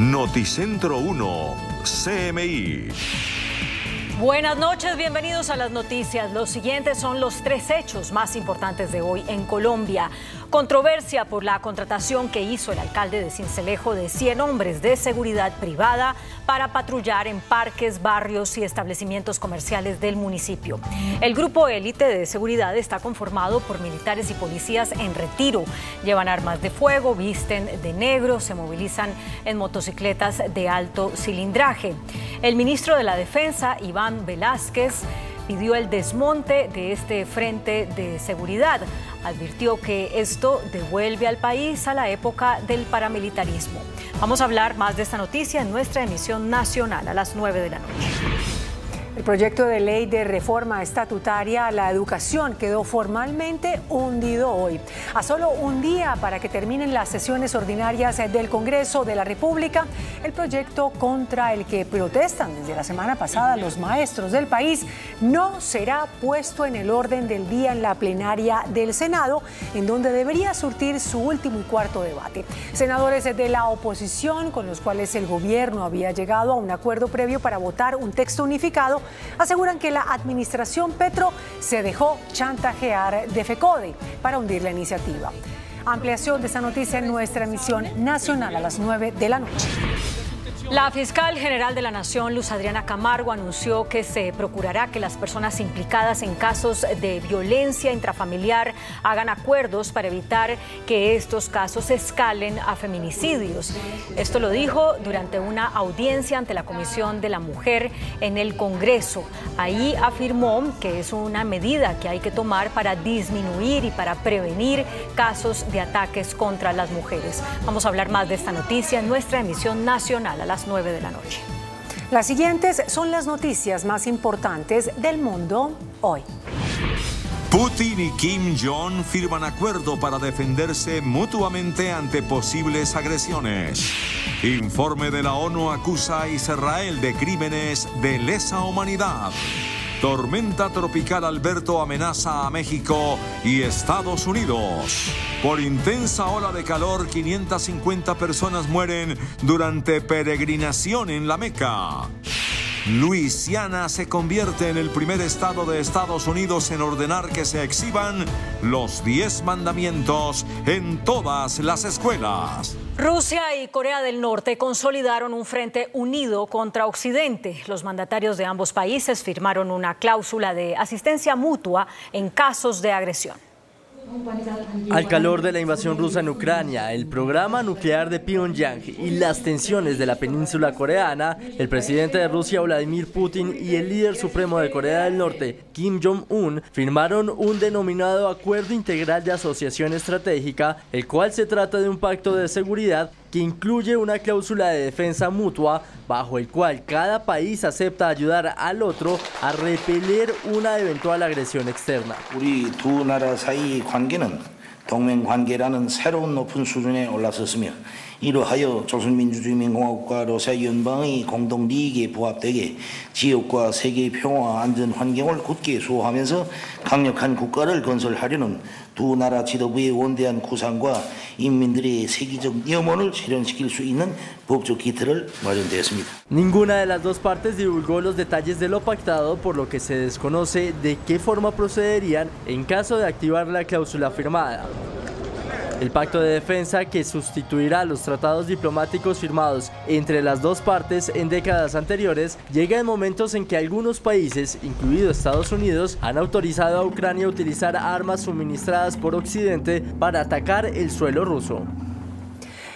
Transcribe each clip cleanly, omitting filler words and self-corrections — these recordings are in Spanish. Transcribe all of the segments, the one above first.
Noticentro 1, CMI. Buenas noches, bienvenidos a las noticias. Los siguientes son los 3 hechos más importantes de hoy en Colombia. Controversia por la contratación que hizo el alcalde de Sincelejo de 100 hombres de seguridad privada para patrullar en parques, barrios y establecimientos comerciales del municipio. El grupo élite de seguridad está conformado por militares y policías en retiro. Llevan armas de fuego, visten de negro, se movilizan en motocicletas de alto cilindraje. El ministro de la Defensa, Iván Velásquez, pidió el desmonte de este frente de seguridad. Advirtió que esto devuelve al país a la época del paramilitarismo. Vamos a hablar más de esta noticia en nuestra emisión nacional a las 9 de la noche. El proyecto de ley de reforma estatutaria a la educación quedó formalmente hundido hoy. A solo un día para que terminen las sesiones ordinarias del Congreso de la República, el proyecto contra el que protestan desde la semana pasada los maestros del país no será puesto en el orden del día en la plenaria del Senado, en donde debería surtir su último y cuarto debate. Senadores de la oposición, con los cuales el gobierno había llegado a un acuerdo previo para votar un texto unificado, aseguran que la administración Petro se dejó chantajear de FECODE para hundir la iniciativa. Ampliación de esta noticia en nuestra emisión nacional a las 9 de la noche. La fiscal general de la Nación, Luz Adriana Camargo, anunció que se procurará que las personas implicadas en casos de violencia intrafamiliar hagan acuerdos para evitar que estos casos escalen a feminicidios. Esto lo dijo durante una audiencia ante la Comisión de la Mujer en el Congreso. Ahí afirmó que es una medida que hay que tomar para disminuir y para prevenir casos de ataques contra las mujeres. Vamos a hablar más de esta noticia en nuestra emisión nacional a las 9 de la noche. Las siguientes son las noticias más importantes del mundo hoy. Putin y Kim Jong firman acuerdo para defenderse mutuamente ante posibles agresiones. Informe de la ONU acusa a Israel de crímenes de lesa humanidad. Tormenta tropical Alberto amenaza a México y Estados Unidos. Por intensa ola de calor, 550 personas mueren durante peregrinación en la Meca. Luisiana se convierte en el primer estado de Estados Unidos en ordenar que se exhiban los 10 mandamientos en todas las escuelas. Rusia y Corea del Norte consolidaron un frente unido contra Occidente. Los mandatarios de ambos países firmaron una cláusula de asistencia mutua en casos de agresión. Al calor de la invasión rusa en Ucrania, el programa nuclear de Pyongyang y las tensiones de la península coreana, el presidente de Rusia, Vladimir Putin, y el líder supremo de Corea del Norte, Kim Jong-un, firmaron un denominado Acuerdo Integral de Asociación Estratégica, el cual se trata de un pacto de seguridad que incluye una cláusula de defensa mutua bajo el cual cada país acepta ayudar al otro a repeler una eventual agresión externa. 우리 두 나라 사이 관계는 동맹 관계라는 새로운 높은 수준에 올라섰으며 이로하여 조선민주주의인민공화국과 러시아 연방의 공동利益에 부합되게 지역과 세계의 평화와 안전 환경을 굳게 수호하면서 강력한 국가를 건설하려는 두 나라 지도부의 원대한 구상과 인민들의 세계적 염원을 실현시킬 수 있는 법적 기틀을 마련되었습니다. Ninguna de las dos partes divulgó los detalles de lo pactado, por lo que se desconoce de qué forma procederían en caso de activar la cláusula firmada. El pacto de defensa, que sustituirá los tratados diplomáticos firmados entre las dos partes en décadas anteriores, llega en momentos en que algunos países, incluido Estados Unidos, han autorizado a Ucrania a utilizar armas suministradas por Occidente para atacar el suelo ruso.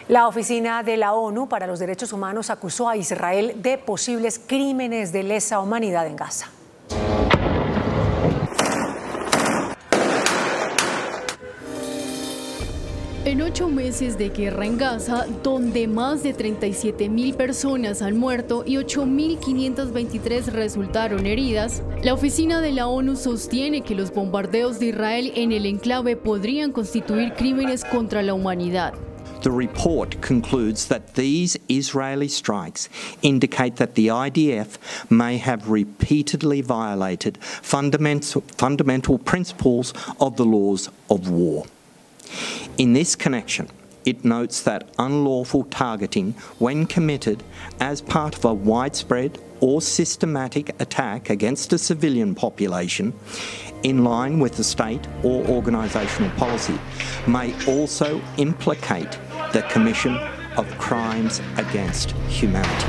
La Oficina de la ONU para los Derechos Humanos acusó a Israel de posibles crímenes de lesa humanidad en Gaza. En 8 meses de guerra en Gaza, donde más de 37.000 personas han muerto y 8.523 resultaron heridas, la Oficina de la ONU sostiene que los bombardeos de Israel en el enclave podrían constituir crímenes contra la humanidad. The report concludes that these Israeli strikes indicate that the IDF may have repeatedly violated fundamental principles of the laws of war. In this connection, it notes that unlawful targeting, when committed as part of a widespread or systematic attack against a civilian population, in line with the state or organisational policy, may also implicate the commission of crimes against humanity.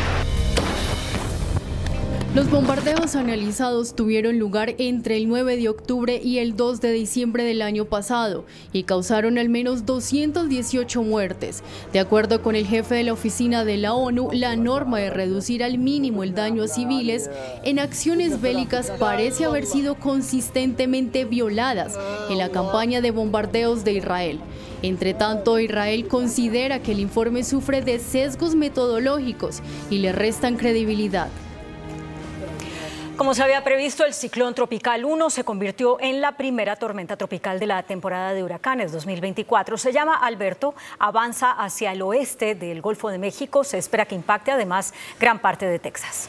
Los bombardeos analizados tuvieron lugar entre el 9 de octubre y el 2 de diciembre del año pasado y causaron al menos 218 muertes. De acuerdo con el jefe de la oficina de la ONU, la norma de reducir al mínimo el daño a civiles en acciones bélicas parece haber sido consistentemente violadas en la campaña de bombardeos de Israel. Entre tanto, Israel considera que el informe sufre de sesgos metodológicos y le restan credibilidad. Como se había previsto, el ciclón tropical 1 se convirtió en la primera tormenta tropical de la temporada de huracanes 2024. Se llama Alberto, avanza hacia el oeste del Golfo de México. Se espera que impacte además gran parte de Texas.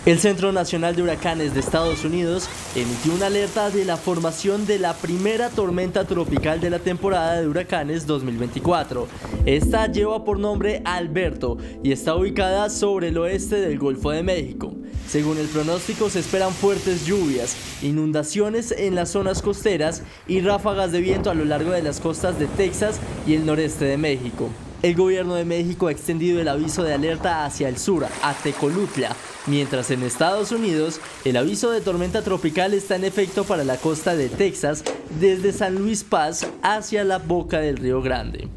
El Centro Nacional de Huracanes de Estados Unidos emitió una alerta de la formación de la primera tormenta tropical de la temporada de huracanes 2024. Esta lleva por nombre Alberto y está ubicada sobre el oeste del Golfo de México. Según el pronóstico, se esperan fuertes lluvias, inundaciones en las zonas costeras y ráfagas de viento a lo largo de las costas de Texas y el noreste de México. El gobierno de México ha extendido el aviso de alerta hacia el sur, a Tecolutla, mientras en Estados Unidos el aviso de tormenta tropical está en efecto para la costa de Texas, desde San Luis Paz hacia la boca del Río Grande.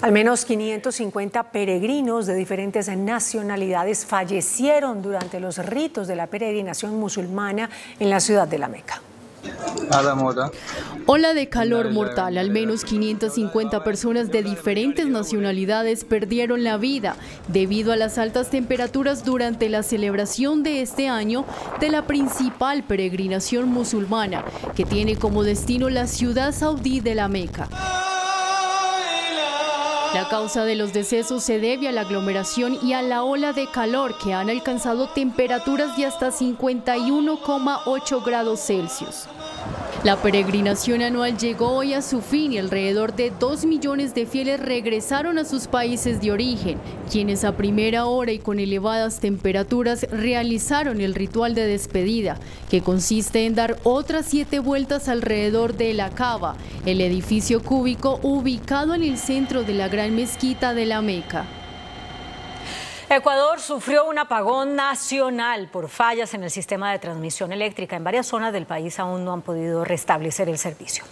Al menos 550 peregrinos de diferentes nacionalidades fallecieron durante los ritos de la peregrinación musulmana en la ciudad de La Meca. Ola de calor mortal. Al menos 550 personas de diferentes nacionalidades perdieron la vida debido a las altas temperaturas durante la celebración de este año de la principal peregrinación musulmana, que tiene como destino la ciudad saudí de La Meca. La causa de los decesos se debe a la aglomeración y a la ola de calor que han alcanzado temperaturas de hasta 51,8 grados Celsius. La peregrinación anual llegó hoy a su fin y alrededor de 2 millones de fieles regresaron a sus países de origen, quienes a primera hora y con elevadas temperaturas realizaron el ritual de despedida, que consiste en dar otras 7 vueltas alrededor de la Kaaba, el edificio cúbico ubicado en el centro de la gran mezquita de La Meca. Ecuador sufrió un apagón nacional por fallas en el sistema de transmisión eléctrica. En varias zonas del país aún no han podido restablecer el servicio.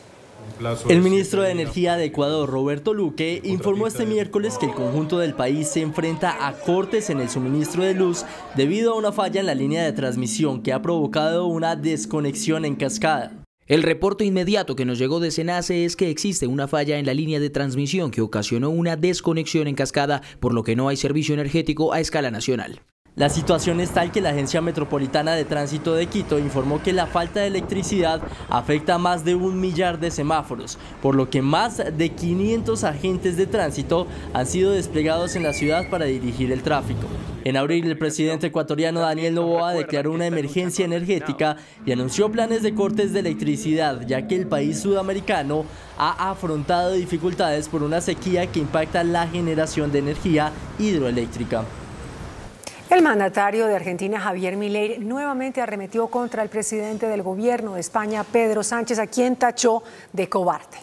El ministro de Energía de Ecuador, Roberto Luque, informó este miércoles que el conjunto del país se enfrenta a cortes en el suministro de luz debido a una falla en la línea de transmisión que ha provocado una desconexión en cascada. El reporte inmediato que nos llegó de SENACE es que existe una falla en la línea de transmisión que ocasionó una desconexión en cascada, por lo que no hay servicio energético a escala nacional. La situación es tal que la Agencia Metropolitana de Tránsito de Quito informó que la falta de electricidad afecta a más de 1 millar de semáforos, por lo que más de 500 agentes de tránsito han sido desplegados en la ciudad para dirigir el tráfico. En abril, el presidente ecuatoriano Daniel Noboa declaró una emergencia energética y anunció planes de cortes de electricidad, ya que el país sudamericano ha afrontado dificultades por una sequía que impacta la generación de energía hidroeléctrica. El mandatario de Argentina, Javier Milei, nuevamente arremetió contra el presidente del gobierno de España, Pedro Sánchez, a quien tachó de cobarde.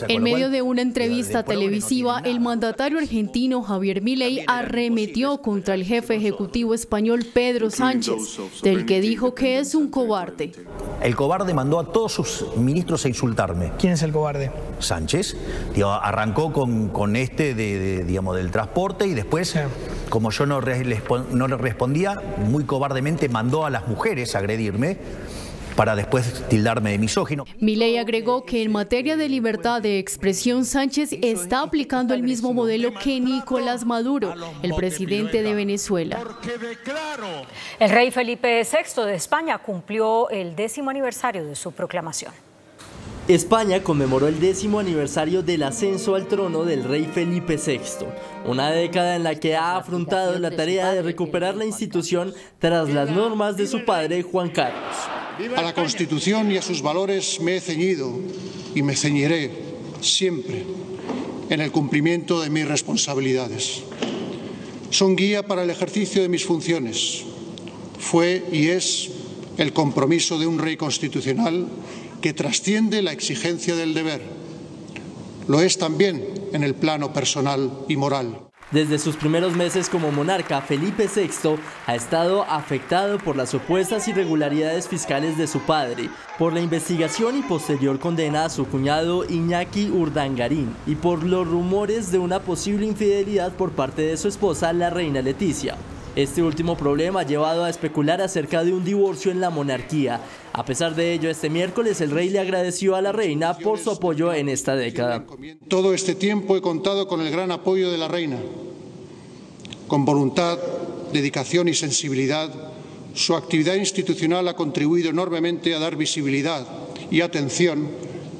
En medio de una entrevista televisiva, el mandatario argentino Javier Milei arremetió contra el jefe ejecutivo español Pedro Sánchez, del que dijo que es un cobarde. El cobarde mandó a todos sus ministros a insultarme. ¿Quién es el cobarde? Sánchez. Arrancó con del transporte y después, como yo no le respondía, muy cobardemente mandó a las mujeres a agredirme, para después tildarme de misógino. Milei agregó que en materia de libertad de expresión, Sánchez está aplicando el mismo modelo que Nicolás Maduro, el presidente de Venezuela. El rey Felipe VI de España cumplió el 10º aniversario de su proclamación. España conmemoró el 10º aniversario del ascenso al trono del rey Felipe VI, una década en la que ha afrontado la tarea de recuperar la institución tras las normas de su padre Juan Carlos. A la Constitución y a sus valores me he ceñido y me ceñiré siempre. en el cumplimiento de mis responsabilidades. Son guía para el ejercicio de mis funciones. Fue y es el compromiso de un rey constitucional que trasciende la exigencia del deber. Lo es también en el plano personal y moral. Desde sus primeros meses como monarca, Felipe VI ha estado afectado por las supuestas irregularidades fiscales de su padre, por la investigación y posterior condena a su cuñado Iñaki Urdangarín y por los rumores de una posible infidelidad por parte de su esposa, la reina Leticia. Este último problema ha llevado a especular acerca de un divorcio en la monarquía. A pesar de ello, este miércoles el rey le agradeció a la reina por su apoyo en esta década. Todo este tiempo he contado con el gran apoyo de la reina. Con voluntad, dedicación y sensibilidad, su actividad institucional ha contribuido enormemente a dar visibilidad y atención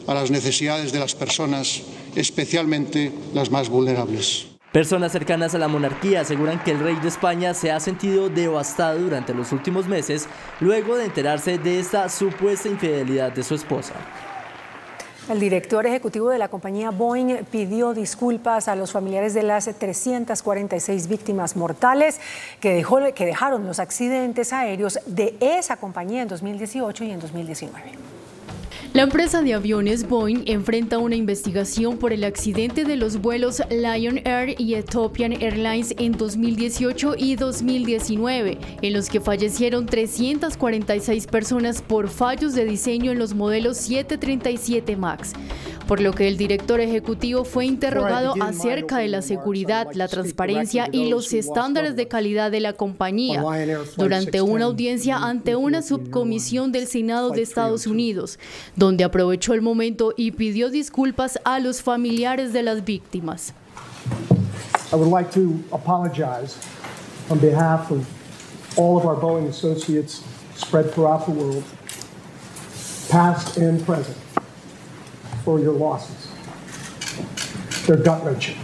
a las necesidades de las personas, especialmente las más vulnerables. Personas cercanas a la monarquía aseguran que el rey de España se ha sentido devastado durante los últimos meses luego de enterarse de esta supuesta infidelidad de su esposa. El director ejecutivo de la compañía Boeing pidió disculpas a los familiares de las 346 víctimas mortales que dejaron los accidentes aéreos de esa compañía en 2018 y en 2019. La empresa de aviones Boeing enfrenta una investigación por el accidente de los vuelos Lion Air y Ethiopian Airlines en 2018 y 2019, en los que fallecieron 346 personas por fallos de diseño en los modelos 737 MAX. Por lo que el director ejecutivo fue interrogado acerca de la seguridad, la transparencia y los estándares de calidad de la compañía durante una audiencia ante una subcomisión del Senado de Estados Unidos, donde aprovechó el momento y pidió disculpas a los familiares de las víctimas. I would like to apologize on behalf of all of our Boeing associates spread throughout the world, past and present, for your losses. They're gut-wrenching.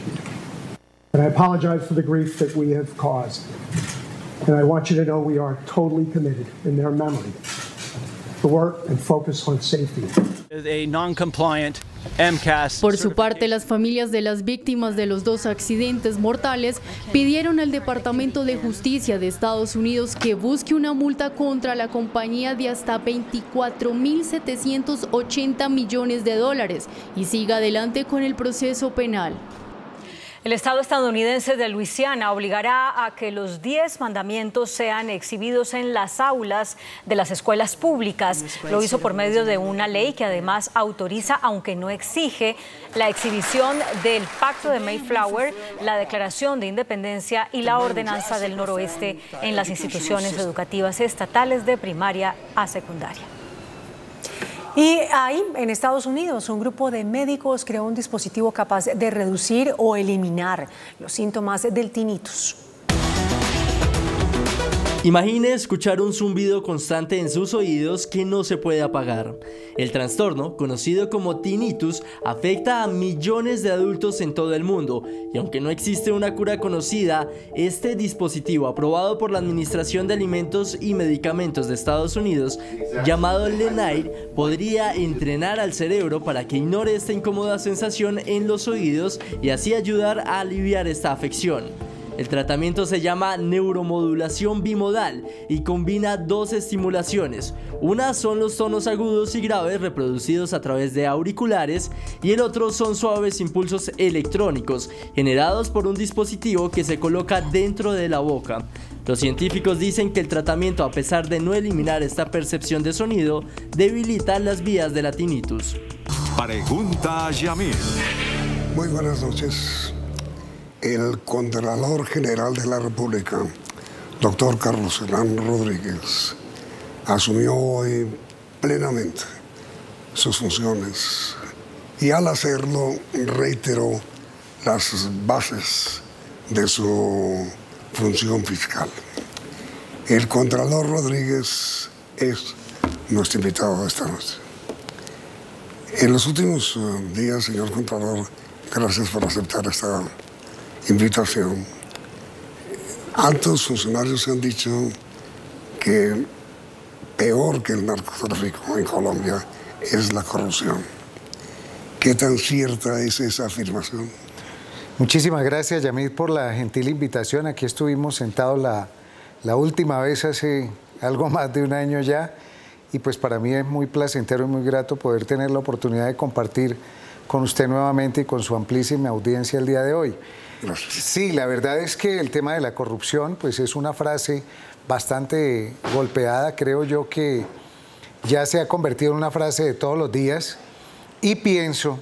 And I apologize for the grief that we have caused. And I want you to know we are totally committed in their memory to work and focus on safety. A non-compliant MCAS. Por su parte, las familias de las víctimas de los dos accidentes mortales pidieron al Departamento de Justicia de Estados Unidos que busque una multa contra la compañía de hasta $24.780 millones y siga adelante con el proceso penal. El Estado estadounidense de Luisiana obligará a que los 10 mandamientos sean exhibidos en las aulas de las escuelas públicas. Lo hizo por medio de una ley que además autoriza, aunque no exige, la exhibición del Pacto de Mayflower, la Declaración de Independencia y la Ordenanza del Noroeste en las instituciones educativas estatales de primaria a secundaria. Y ahí, en Estados Unidos, un grupo de médicos creó un dispositivo capaz de reducir o eliminar los síntomas del tinnitus. Imagine escuchar un zumbido constante en sus oídos que no se puede apagar. El trastorno, conocido como tinnitus, afecta a millones de adultos en todo el mundo y aunque no existe una cura conocida, este dispositivo aprobado por la Administración de Alimentos y Medicamentos de Estados Unidos, llamado Lenire, podría entrenar al cerebro para que ignore esta incómoda sensación en los oídos y así ayudar a aliviar esta afección. El tratamiento se llama neuromodulación bimodal y combina dos estimulaciones. Una son los tonos agudos y graves reproducidos a través de auriculares y el otro son suaves impulsos electrónicos generados por un dispositivo que se coloca dentro de la boca. Los científicos dicen que el tratamiento, a pesar de no eliminar esta percepción de sonido, debilita las vías de la tinnitus. Pregunta Yamil. Muy buenas noches. El Contralor General de la República, doctor Carlos Hernán Rodríguez, asumió hoy plenamente sus funciones y al hacerlo reiteró las bases de su función fiscal. El Contralor Rodríguez es nuestro invitado de esta noche. En los últimos días, señor Contralor, gracias por aceptar esta invitación. Altos funcionarios han dicho que peor que el narcotráfico en Colombia es la corrupción. ¿Qué tan cierta es esa afirmación? Muchísimas gracias, Yamit, por la gentil invitación. Aquí estuvimos sentados la última vez hace algo más de un año ya, y pues para mí es muy placentero y muy grato poder tener la oportunidad de compartir con usted nuevamente y con su amplísima audiencia el día de hoy. Gracias. Sí, la verdad es que el tema de la corrupción pues es una frase bastante golpeada. Creo yo que ya se ha convertido en una frase de todos los días, y pienso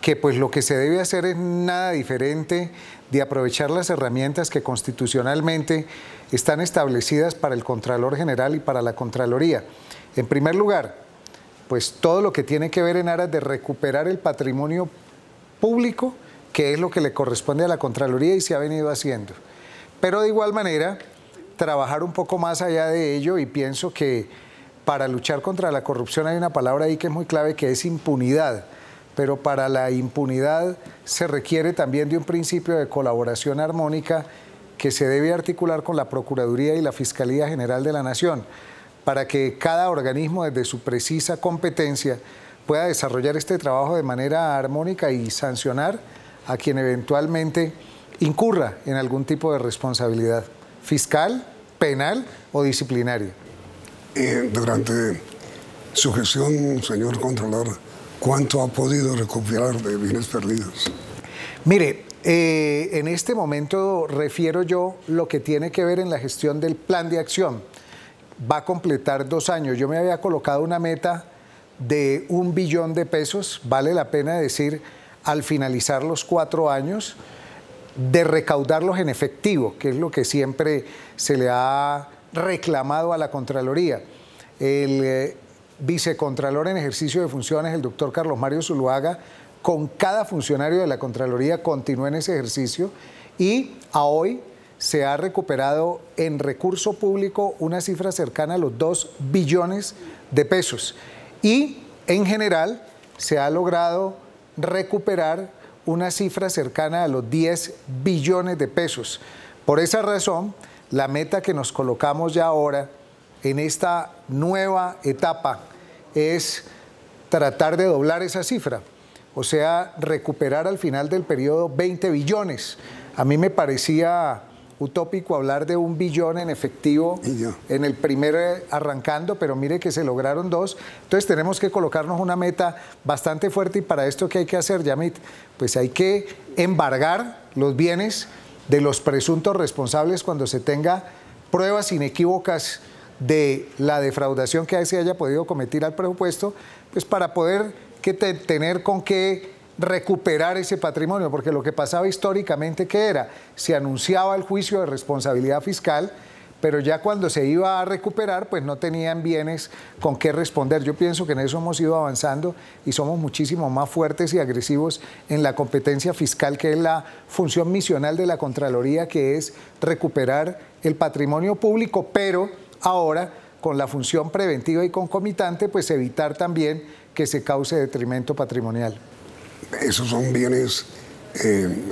que pues lo que se debe hacer es nada diferente de aprovechar las herramientas que constitucionalmente están establecidas para el Contralor General y para la Contraloría. En primer lugar, pues todo lo que tiene que ver en aras de recuperar el patrimonio público, que es lo que le corresponde a la Contraloría y se ha venido haciendo. Pero de igual manera, trabajar un poco más allá de ello, y pienso que para luchar contra la corrupción hay una palabra ahí que es muy clave, que es impunidad. Pero para la impunidad se requiere también de un principio de colaboración armónica que se debe articular con la Procuraduría y la Fiscalía General de la Nación, para que cada organismo desde su precisa competencia pueda desarrollar este trabajo de manera armónica y sancionar a quien eventualmente incurra en algún tipo de responsabilidad fiscal, penal o disciplinaria. Durante su gestión, señor Contralor, ¿cuánto ha podido recuperar de bienes perdidos? Mire, en este momento refiero yo lo que tiene que ver en la gestión del plan de acción. Va a completar 2 años. Yo me había colocado una meta de 1 billón de pesos, vale la pena decir, al finalizar los 4 años, de recaudarlos en efectivo, que es lo que siempre se le ha reclamado a la Contraloría. El vicecontralor en ejercicio de funciones, el doctor Carlos Mario Zuluaga, con cada funcionario de la Contraloría continúa en ese ejercicio, y a hoy se ha recuperado en recurso público una cifra cercana a los 2 billones de pesos. Y en general se ha logrado recuperar una cifra cercana a los 10 billones de pesos. Por esa razón, la meta que nos colocamos ya ahora en esta nueva etapa es tratar de doblar esa cifra, o sea, recuperar al final del periodo 20 billones. A mí me parecía utópico hablar de 1 billón en efectivo en el primer arrancando, pero mire que se lograron 2. Entonces tenemos que colocarnos una meta bastante fuerte, y para esto, ¿qué hay que hacer, Yamit? Pues hay que embargar los bienes de los presuntos responsables cuando se tenga pruebas inequívocas de la defraudación que se haya podido cometer al presupuesto, pues para poder tener con qué recuperar ese patrimonio, porque lo que pasaba históricamente, ¿qué era? Se anunciaba el juicio de responsabilidad fiscal, pero ya cuando se iba a recuperar, pues no tenían bienes con qué responder. Yo pienso que en eso hemos ido avanzando y somos muchísimo más fuertes y agresivos en la competencia fiscal, que es la función misional de la Contraloría, que es recuperar el patrimonio público, pero ahora con la función preventiva y concomitante, pues evitar también que se cause detrimento patrimonial. ¿Esos son bienes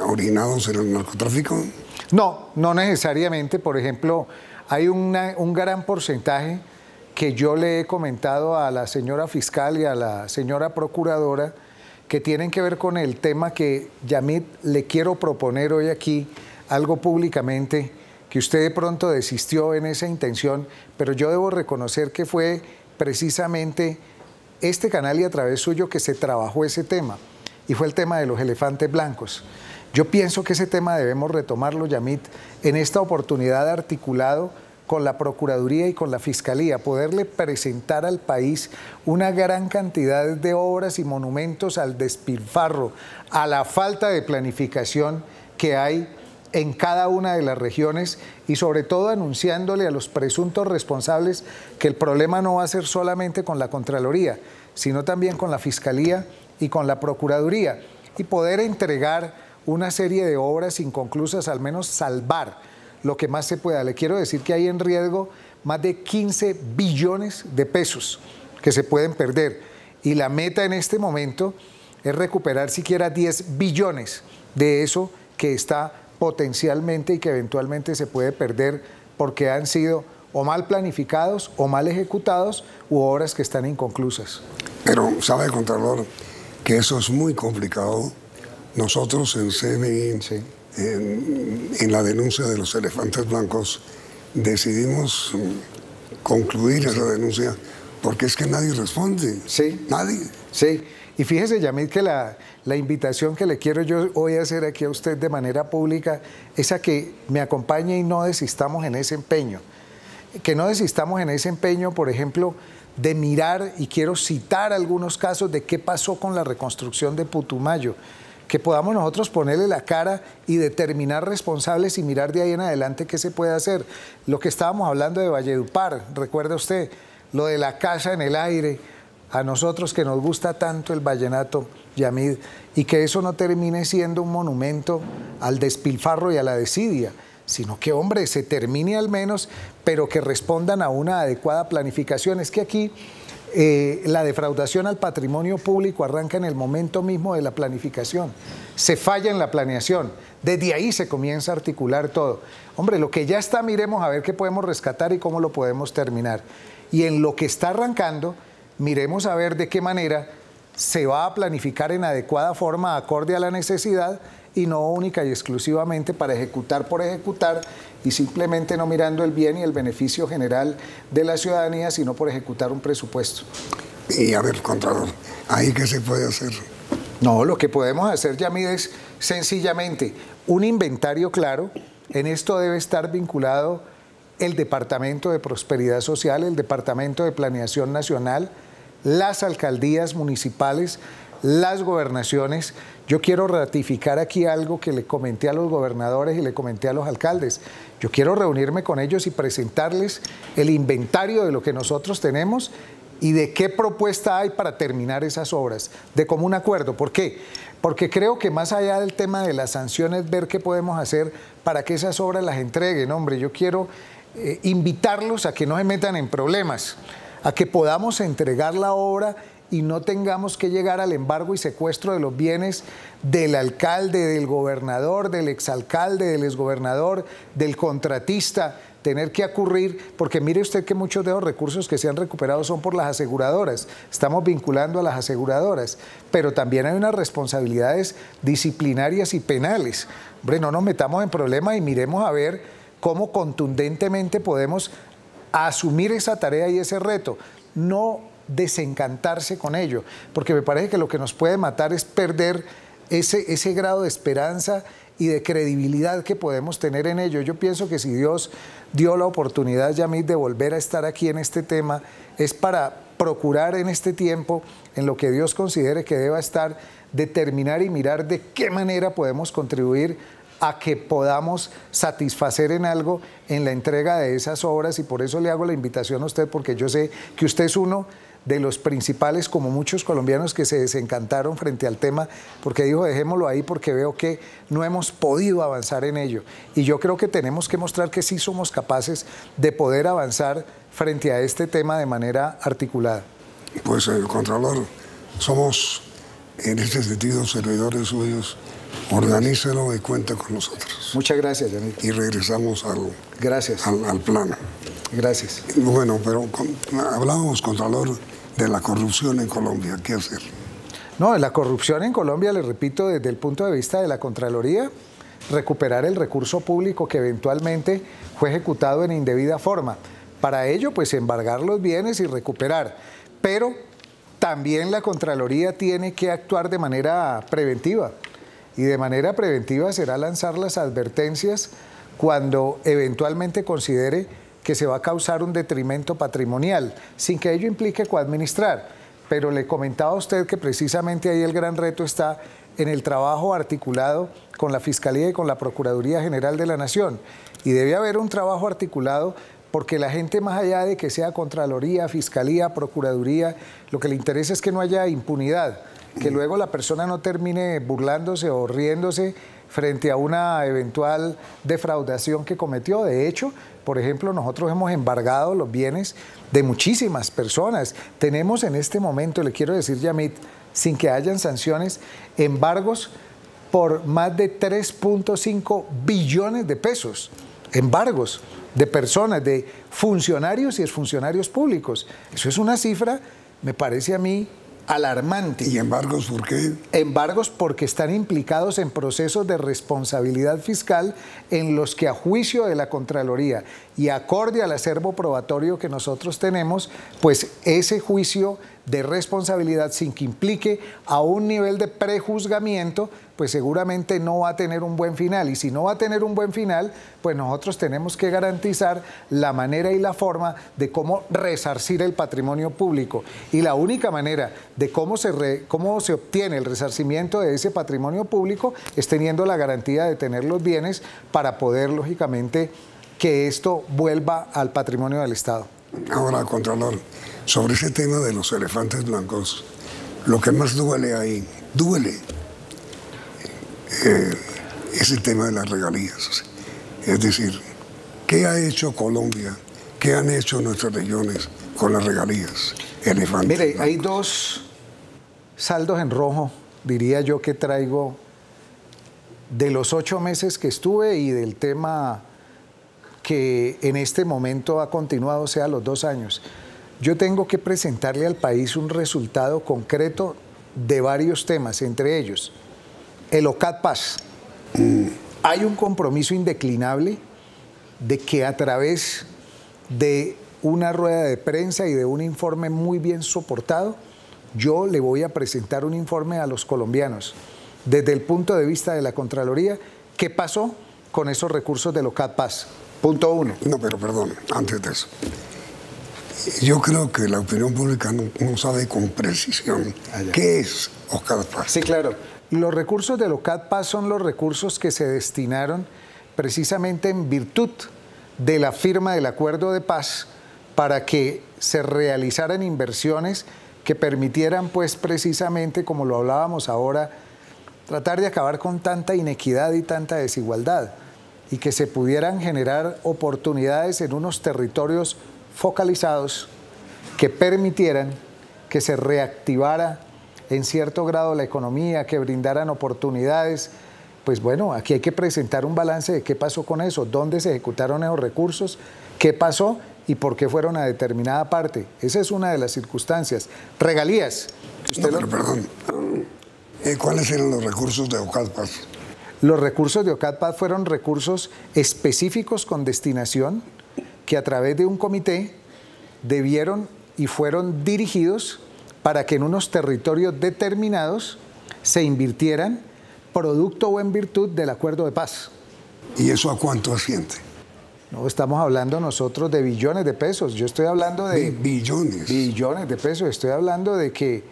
originados en el narcotráfico? No, no necesariamente. Por ejemplo, hay un gran porcentaje que yo le he comentado a la señora fiscal y a la señora procuradora, que tienen que ver con el tema que, Yamit, le quiero proponer hoy aquí algo públicamente, que usted de pronto desistió en esa intención, pero yo debo reconocer que fue precisamente este canal y a través suyo que se trabajó ese tema, y fue el tema de los elefantes blancos. Yo pienso que ese tema debemos retomarlo, Yamit, en esta oportunidad articulado con la Procuraduría y con la Fiscalía, poderle presentar al país una gran cantidad de obras y monumentos al despilfarro, a la falta de planificación que hay en cada una de las regiones, y sobre todo anunciándole a los presuntos responsables que el problema no va a ser solamente con la Contraloría, sino también con la Fiscalía y con la Procuraduría, y poder entregar una serie de obras inconclusas, al menos salvar lo que más se pueda. Le quiero decir que hay en riesgo más de 15 billones de pesos que se pueden perder, y la meta en este momento es recuperar siquiera 10 billones de eso que está potencialmente y que eventualmente se puede perder porque han sido o mal planificados o mal ejecutados, u obras que están inconclusas. Pero sabe, Contralor, que eso es muy complicado, nosotros en CNI, en la denuncia de los elefantes blancos, decidimos concluir esa denuncia porque es que nadie responde. Sí. Nadie. Sí. Y fíjese, Yamid, que la invitación que le quiero yo hoy hacer aquí a usted de manera pública es a que me acompañe y no desistamos en ese empeño. Que no desistamos en ese empeño, por ejemplo, de mirar, y quiero citar algunos casos de qué pasó con la reconstrucción de Putumayo, que podamos nosotros ponerle la cara y determinar responsables y mirar de ahí en adelante qué se puede hacer. Lo que estábamos hablando de Valledupar, recuerda usted, lo de la casa en el aire, a nosotros que nos gusta tanto el vallenato, Yamid, y que eso no termine siendo un monumento al despilfarro y a la desidia, sino que, hombre, se termine al menos, pero que respondan a una adecuada planificación. Es que aquí la defraudación al patrimonio público arranca en el momento mismo de la planificación. Se falla en la planeación, desde ahí se comienza a articular todo. Hombre, lo que ya está, miremos a ver qué podemos rescatar y cómo lo podemos terminar. Y en lo que está arrancando, miremos a ver de qué manera se va a planificar en adecuada forma, acorde a la necesidad, y no única y exclusivamente para ejecutar por ejecutar y simplemente no mirando el bien y el beneficio general de la ciudadanía, sino por ejecutar un presupuesto. Y a ver, Contralor, ¿ahí qué se puede hacer? No, lo que podemos hacer, Yamid, es sencillamente un inventario claro. En esto debe estar vinculado el Departamento de Prosperidad Social, el Departamento de Planeación Nacional, las alcaldías municipales, las gobernaciones. Yo quiero ratificar aquí algo que le comenté a los gobernadores y le comenté a los alcaldes. Yo quiero reunirme con ellos y presentarles el inventario de lo que nosotros tenemos y de qué propuesta hay para terminar esas obras, de común acuerdo. ¿Por qué? Porque creo que más allá del tema de las sanciones, ver qué podemos hacer para que esas obras las entreguen. Hombre, yo quiero invitarlos a que no se metan en problemas, a que podamos entregar la obra y no tengamos que llegar al embargo y secuestro de los bienes del alcalde, del gobernador, del exalcalde, del exgobernador, del contratista, tener que ocurrir, porque mire usted que muchos de los recursos que se han recuperado son por las aseguradoras, estamos vinculando a las aseguradoras, pero también hay unas responsabilidades disciplinarias y penales. Hombre, no nos metamos en problemas y miremos a ver cómo contundentemente podemos asumir esa tarea y ese reto, no desencantarse con ello, porque me parece que lo que nos puede matar es perder ese grado de esperanza y de credibilidad que podemos tener en ello. Yo pienso que si Dios dio la oportunidad, Yamid, de volver a estar aquí en este tema, es para procurar en este tiempo, en lo que Dios considere que deba estar, determinar y mirar de qué manera podemos contribuir a que podamos satisfacer en algo en la entrega de esas obras, y por eso le hago la invitación a usted, porque yo sé que usted es uno de los principales, como muchos colombianos, que se desencantaron frente al tema, porque dijo, dejémoslo ahí porque veo que no hemos podido avanzar en ello. Y yo creo que tenemos que mostrar que sí somos capaces de poder avanzar frente a este tema de manera articulada. Pues, Contralor, somos en este sentido servidores suyos. Organícelo y cuente con nosotros. Muchas gracias, Yamid. Y regresamos al plano. Gracias. Bueno, pero hablábamos, Contralor, de la corrupción en Colombia. ¿Qué hacer? No, la corrupción en Colombia, le repito, desde el punto de vista de la Contraloría, recuperar el recurso público que eventualmente fue ejecutado en indebida forma. Para ello, pues embargar los bienes y recuperar. Pero también la Contraloría tiene que actuar de manera preventiva. Y de manera preventiva será lanzar las advertencias cuando eventualmente considere que se va a causar un detrimento patrimonial, sin que ello implique coadministrar. Pero le comentaba a usted que precisamente ahí el gran reto está en el trabajo articulado con la Fiscalía y con la Procuraduría General de la Nación. Y debe haber un trabajo articulado porque la gente, más allá de que sea Contraloría, Fiscalía, Procuraduría, lo que le interesa es que no haya impunidad, que luego la persona no termine burlándose o riéndose frente a una eventual defraudación que cometió. De hecho, por ejemplo, nosotros hemos embargado los bienes de muchísimas personas. Tenemos en este momento, le quiero decir, Yamid, sin que hayan sanciones, embargos por más de 3.5 billones de pesos. Embargos de personas, de funcionarios y exfuncionarios públicos. Eso es una cifra, me parece a mí, alarmante. ¿Y embargos por qué? Embargos porque están implicados en procesos de responsabilidad fiscal en los que, a juicio de la Contraloría y acorde al acervo probatorio que nosotros tenemos, pues ese juicio de responsabilidad, sin que implique a un nivel de prejuzgamiento, pues seguramente no va a tener un buen final. Y si no va a tener un buen final, pues nosotros tenemos que garantizar la manera y la forma de cómo resarcir el patrimonio público. Y la única manera de cómo se obtiene el resarcimiento de ese patrimonio público es teniendo la garantía de tener los bienes para poder, lógicamente, que esto vuelva al patrimonio del Estado. Ahora, Contralor, sobre ese tema de los elefantes blancos, lo que más duele ahí, es el tema de las regalías. Es decir, ¿qué ha hecho Colombia? ¿Qué han hecho nuestras regiones con las regalías? Elefantes. Mire, blancos. hay dos saldos en rojo, diría yo, que traigo de los 8 meses que estuve y del tema que en este momento ha continuado, o sea, los 2 años. Yo tengo que presentarle al país un resultado concreto de varios temas, entre ellos el OCAD Paz. Hay un compromiso indeclinable de que a través de una rueda de prensa y de un informe muy bien soportado, yo le voy a presentar un informe a los colombianos desde el punto de vista de la Contraloría, ¿qué pasó con esos recursos del OCAD Paz? Punto 1. No, pero perdón, antes de eso. Yo creo que la opinión pública no sabe con precisión qué es OCAD Paz. Sí, claro. Los recursos del OCAD Paz son los recursos que se destinaron precisamente en virtud de la firma del acuerdo de paz para que se realizaran inversiones que permitieran, pues precisamente, como lo hablábamos ahora, tratar de acabar con tanta inequidad y tanta desigualdad y que se pudieran generar oportunidades en unos territorios focalizados que permitieran que se reactivara en cierto grado la economía, que brindaran oportunidades. Pues bueno, aquí hay que presentar un balance de qué pasó con eso, dónde se ejecutaron esos recursos, qué pasó y por qué fueron a determinada parte. Esa es una de las circunstancias. Regalías. Perdón. ¿Cuáles eran los recursos de OCAD Paz? Los recursos de OCAD Paz fueron recursos específicos con destinación que a través de un comité debieron y fueron dirigidos para que en unos territorios determinados se invirtieran producto o en virtud del acuerdo de paz. ¿Y eso a cuánto asciende? No, estamos hablando nosotros de billones de pesos. Yo estoy hablando de billones. Billones de pesos. Estoy hablando de que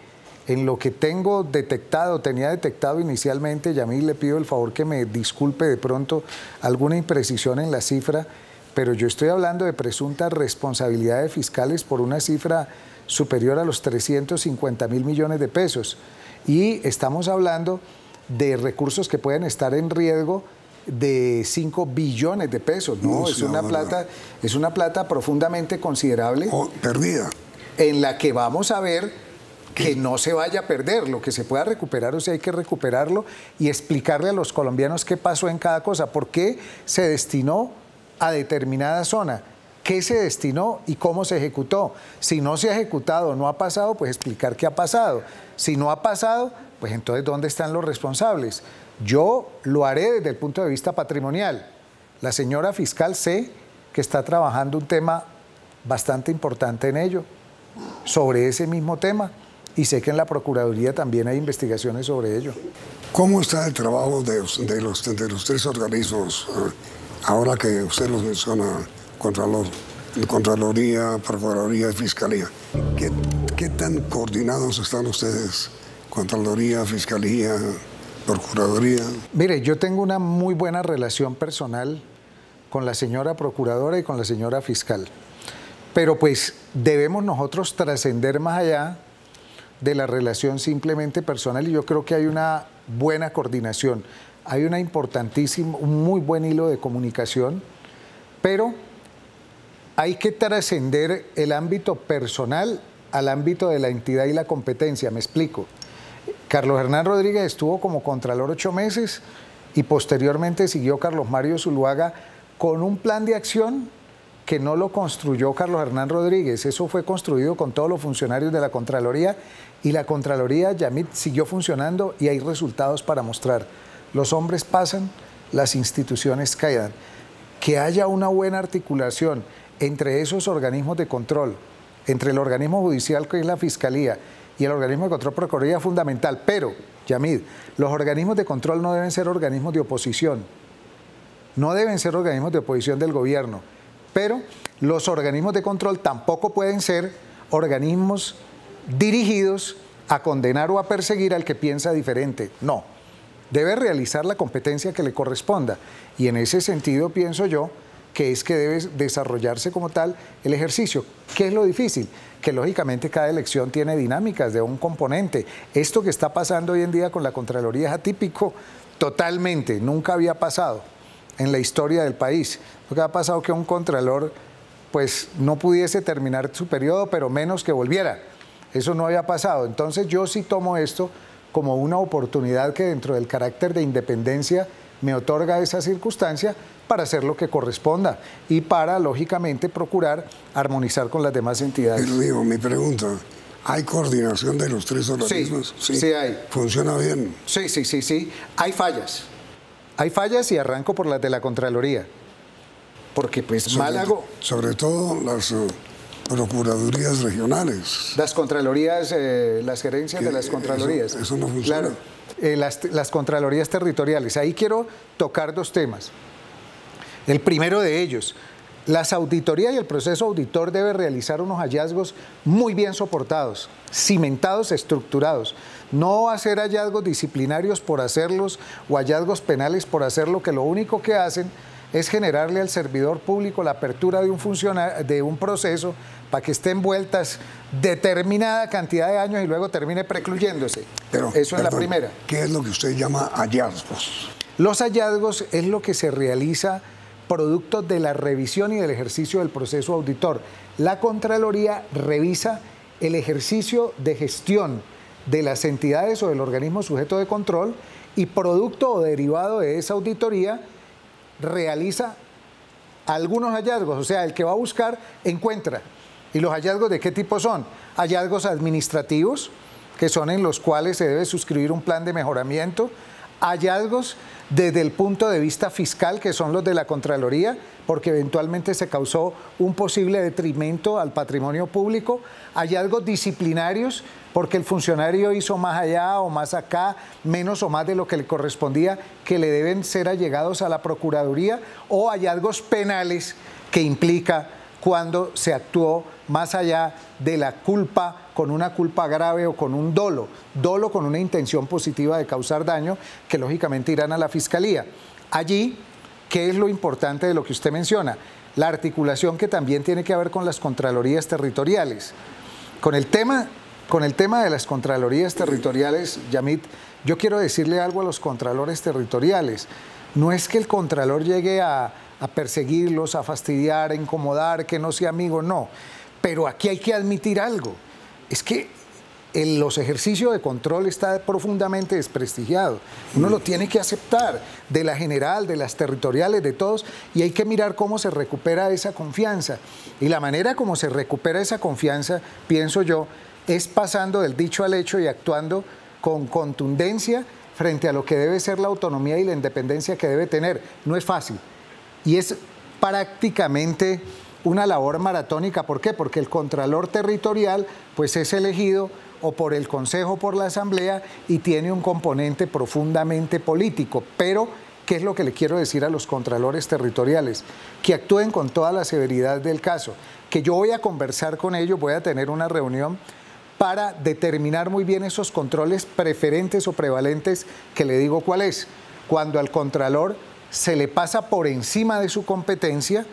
en lo que tengo detectado, tenía detectado inicialmente, y a mí le pido el favor que me disculpe de pronto alguna imprecisión en la cifra, pero yo estoy hablando de presuntas responsabilidades fiscales por una cifra superior a los 350.000 millones de pesos. Y estamos hablando de recursos que pueden estar en riesgo de 5 billones de pesos. No, es una plata profundamente considerable. Perdida. En la que vamos a ver que no se vaya a perder, lo que se pueda recuperar, o sea, hay que recuperarlo y explicarle a los colombianos qué pasó en cada cosa, por qué se destinó a determinada zona, qué se destinó y cómo se ejecutó. Si no se ha ejecutado, no ha pasado, pues explicar qué ha pasado. Si no ha pasado, pues entonces ¿dónde están los responsables? Yo lo haré desde el punto de vista patrimonial. La señora fiscal sé que está trabajando un tema bastante importante en ello, sobre ese mismo tema, y sé que en la Procuraduría también hay investigaciones sobre ello. ¿Cómo está el trabajo de los 3 organismos, ahora que usted los menciona, Contraloría, Procuraduría y Fiscalía? ¿Qué tan coordinados están ustedes? Contraloría, Fiscalía, Procuraduría. Mire, yo tengo una muy buena relación personal con la señora Procuradora y con la señora Fiscal. Pero pues debemos nosotros trascender más allá de la relación simplemente personal, y yo creo que hay una buena coordinación, hay una importantísima, un muy buen hilo de comunicación, pero hay que trascender el ámbito personal al ámbito de la entidad y la competencia. Me explico. Carlos Hernán Rodríguez estuvo como Contralor 8 meses y posteriormente siguió Carlos Mario Zuluaga con un plan de acción porque no lo construyó Carlos Hernán Rodríguez, eso fue construido con todos los funcionarios de la Contraloría y la Contraloría, Yamit, siguió funcionando y hay resultados para mostrar. Los hombres pasan, las instituciones quedan. Que haya una buena articulación entre esos organismos de control, entre el organismo judicial que es la Fiscalía y el organismo de control Procuraduría es fundamental, pero, Yamid, los organismos de control no deben ser organismos de oposición, no deben ser organismos de oposición del gobierno, pero los organismos de control tampoco pueden ser organismos dirigidos a condenar o a perseguir al que piensa diferente, no. Debe realizar la competencia que le corresponda y en ese sentido pienso yo que es que debe desarrollarse como tal el ejercicio. ¿Qué es lo difícil? Que lógicamente cada elección tiene dinámicas de un componente. Esto que está pasando hoy en día con la Contraloría es atípico totalmente, nunca había pasado en la historia del país. Nunca ha pasado que un contralor pues no pudiese terminar su periodo, pero menos que volviera. Eso no había pasado. Entonces yo sí tomo esto como una oportunidad que dentro del carácter de independencia me otorga esa circunstancia para hacer lo que corresponda y para, lógicamente, procurar armonizar con las demás entidades. Pero digo, mi pregunta, ¿hay coordinación de los tres organismos? Sí, hay. ¿Funciona bien? Sí. Hay fallas. Hay fallas y arranco por las de la Contraloría. Porque pues sobre todo las procuradurías regionales. Las contralorías, las gerencias de las contralorías. Eso no funciona. Claro, las contralorías territoriales. Ahí quiero tocar dos temas. El primero de ellos, las auditorías y el proceso auditor debe realizar unos hallazgos muy bien soportados, cimentados, estructurados. No hacer hallazgos disciplinarios por hacerlos o hallazgos penales por hacerlo, que lo único que hacen es generarle al servidor público la apertura de un proceso para que esté envueltas determinada cantidad de años y luego termine precluyéndose. Pero, eso es la primera. ¿Qué es lo que usted llama hallazgos? Los hallazgos es lo que se realiza producto de la revisión y del ejercicio del proceso auditor. La Contraloría revisa el ejercicio de gestión de las entidades o del organismo sujeto de control y producto o derivado de esa auditoría realiza algunos hallazgos, o sea, el que va a buscar encuentra. ¿Y los hallazgos de qué tipo son? Hallazgos administrativos, que son en los cuales se debe suscribir un plan de mejoramiento, hallazgos desde el punto de vista fiscal, que son los de la Contraloría, porque eventualmente se causó un posible detrimento al patrimonio público, hallazgos disciplinarios, porque el funcionario hizo más allá o más acá, menos o más de lo que le correspondía, que le deben ser allegados a la Procuraduría, o hallazgos penales, que implica cuando se actuó más allá de la culpa, con una culpa grave o con un dolo con una intención positiva de causar daño, que lógicamente irán a la Fiscalía. Allí, ¿qué es lo importante de lo que usted menciona? La articulación que también tiene que ver con las Contralorías territoriales. Con el tema de las Contralorías territoriales, Yamit, yo quiero decirle algo a los contralores territoriales. No es que el contralor llegue a perseguirlos, a fastidiar, a incomodar, que no sea amigo, no. Pero aquí hay que admitir algo. Es que los ejercicios de control está profundamente desprestigiado. Uno lo tiene que aceptar, de la general, de las territoriales, de todos, y hay que mirar cómo se recupera esa confianza. Y la manera como se recupera esa confianza, pienso yo, es pasando del dicho al hecho y actuando con contundencia frente a lo que debe ser la autonomía y la independencia que debe tener. No es fácil. Y es prácticamente una labor maratónica. ¿Por qué? Porque el contralor territorial pues es elegido o por el Consejo o por la Asamblea y tiene un componente profundamente político. Pero, ¿qué es lo que le quiero decir a los contralores territoriales? Que actúen con toda la severidad del caso. Que yo voy a conversar con ellos, voy a tener una reunión para determinar muy bien esos controles preferentes o prevalentes, que le digo cuál es. Cuando al contralor se le pasa por encima de su competencia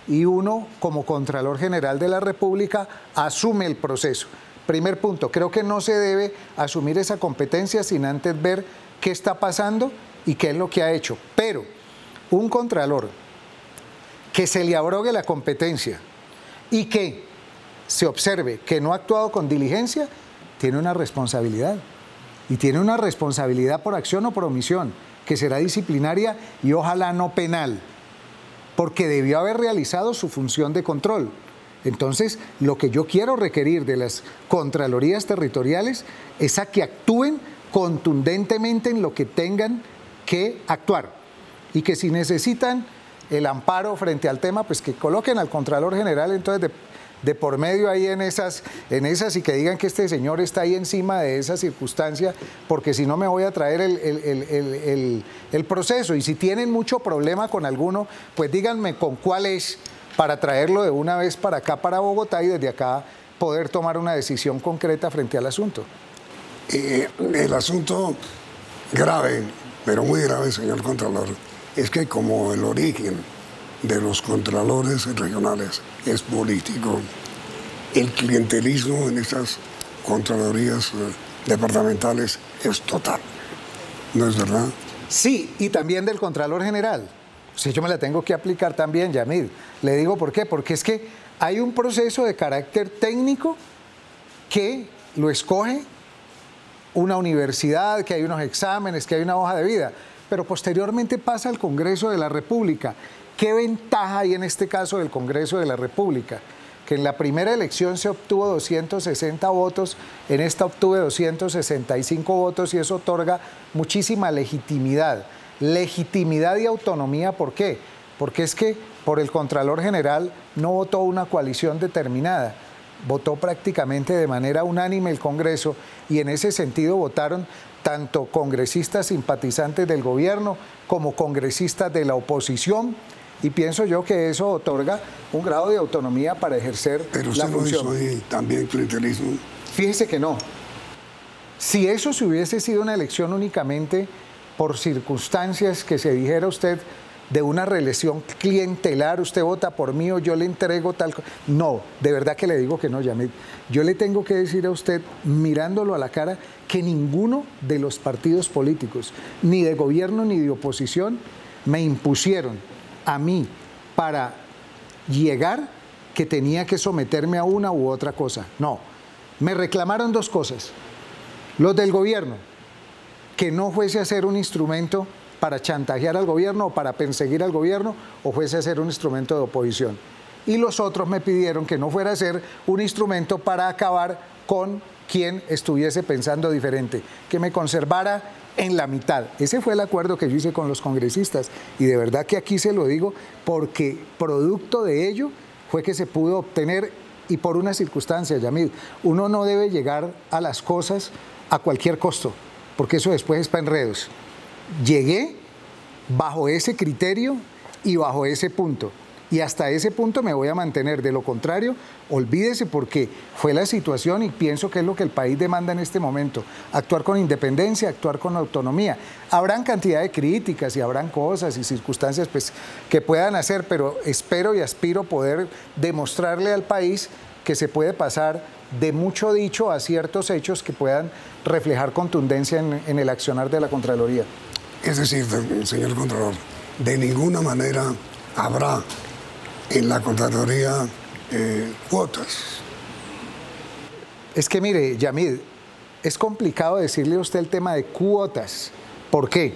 y uno, como Contralor General de la República, asume el proceso. Primer punto, creo que no se debe asumir esa competencia sin antes ver qué está pasando y qué es lo que ha hecho. Pero un contralor que se le abrogue la competencia y que se observe que no ha actuado con diligencia, tiene una responsabilidad. Y tiene una responsabilidad por acción o por omisión, que será disciplinaria y ojalá no penal. porque debió haber realizado su función de control. Entonces, lo que yo quiero requerir de las Contralorías Territoriales es a que actúen contundentemente en lo que tengan que actuar y que si necesitan el amparo frente al tema, pues que coloquen al Contralor General entonces de por medio ahí en esas y que digan que este señor está ahí encima de esa circunstancia, porque si no me voy a traer el proceso. Y si tienen mucho problema con alguno, pues díganme con cuál es, para traerlo de una vez para acá, para Bogotá, y desde acá poder tomar una decisión concreta frente al asunto. El asunto grave, pero muy grave, señor Contralor, es que como el origen de los contralores regionales es político, el clientelismo en estas contralorías departamentales es total. ¿No es verdad? Sí, y también del Contralor General. O sea, yo me la tengo que aplicar también, Yamid. Le digo por qué, porque es que hay un proceso de carácter técnico que lo escoge una universidad, que hay unos exámenes, que hay una hoja de vida, pero posteriormente pasa al Congreso de la República. ¿Qué ventaja hay en este caso del Congreso de la República? Que en la primera elección se obtuvo 260 votos, en esta obtuve 265 votos y eso otorga muchísima legitimidad. Legitimidad y autonomía, ¿por qué? Porque es que por el Contralor General no votó una coalición determinada, votó prácticamente de manera unánime el Congreso y en ese sentido votaron tanto congresistas simpatizantes del gobierno como congresistas de la oposición, y pienso yo que eso otorga un grado de autonomía para ejercer la función. ¿Pero usted no hizo también clientelismo? Fíjese que no. Si eso se hubiese sido una elección únicamente por circunstancias que se dijera usted de una reelección clientelar, usted vota por mí o yo le entrego tal cosa. No, de verdad que le digo que no, Yamid. Yo le tengo que decir a usted, mirándolo a la cara, que ninguno de los partidos políticos, ni de gobierno ni de oposición, me impusieron a mí para llegar que tenía que someterme a una u otra cosa. No, me reclamaron dos cosas. Los del gobierno, que no fuese a ser un instrumento para chantajear al gobierno o para perseguir al gobierno, o fuese a ser un instrumento de oposición. Y los otros me pidieron que no fuera a ser un instrumento para acabar con quien estuviese pensando diferente, que me conservara en la mitad. Ese fue el acuerdo que yo hice con los congresistas y de verdad que aquí se lo digo porque producto de ello fue que se pudo obtener, y por una circunstancia, Yamid, uno no debe llegar a las cosas a cualquier costo, porque eso después es para enredos. Llegué bajo ese criterio y bajo ese punto. Y hasta ese punto me voy a mantener. De lo contrario, olvídese, porque fue la situación y pienso que es lo que el país demanda en este momento. Actuar con independencia, actuar con autonomía. Habrán cantidad de críticas y habrán cosas y circunstancias pues, que puedan hacer, pero espero y aspiro poder demostrarle al país que se puede pasar de mucho dicho a ciertos hechos que puedan reflejar contundencia en el accionar de la Contraloría. Es decir, señor Contralor, de ninguna manera habrá en la Contraloría cuotas. Es que mire, Yamid, es complicado decirle a usted el tema de cuotas. ¿Por qué?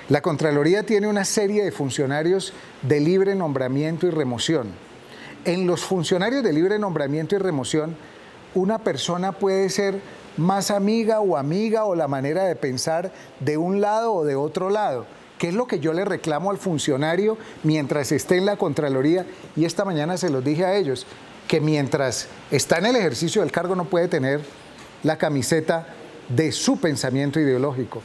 La Contraloría tiene una serie de funcionarios de libre nombramiento y remoción. En los funcionarios de libre nombramiento y remoción, una persona puede ser más amiga o la manera de pensar de un lado o de otro lado. ¿Qué es lo que yo le reclamo al funcionario mientras esté en la Contraloría? Y esta mañana se los dije a ellos, que mientras está en el ejercicio del cargo no puede tener la camiseta de su pensamiento ideológico.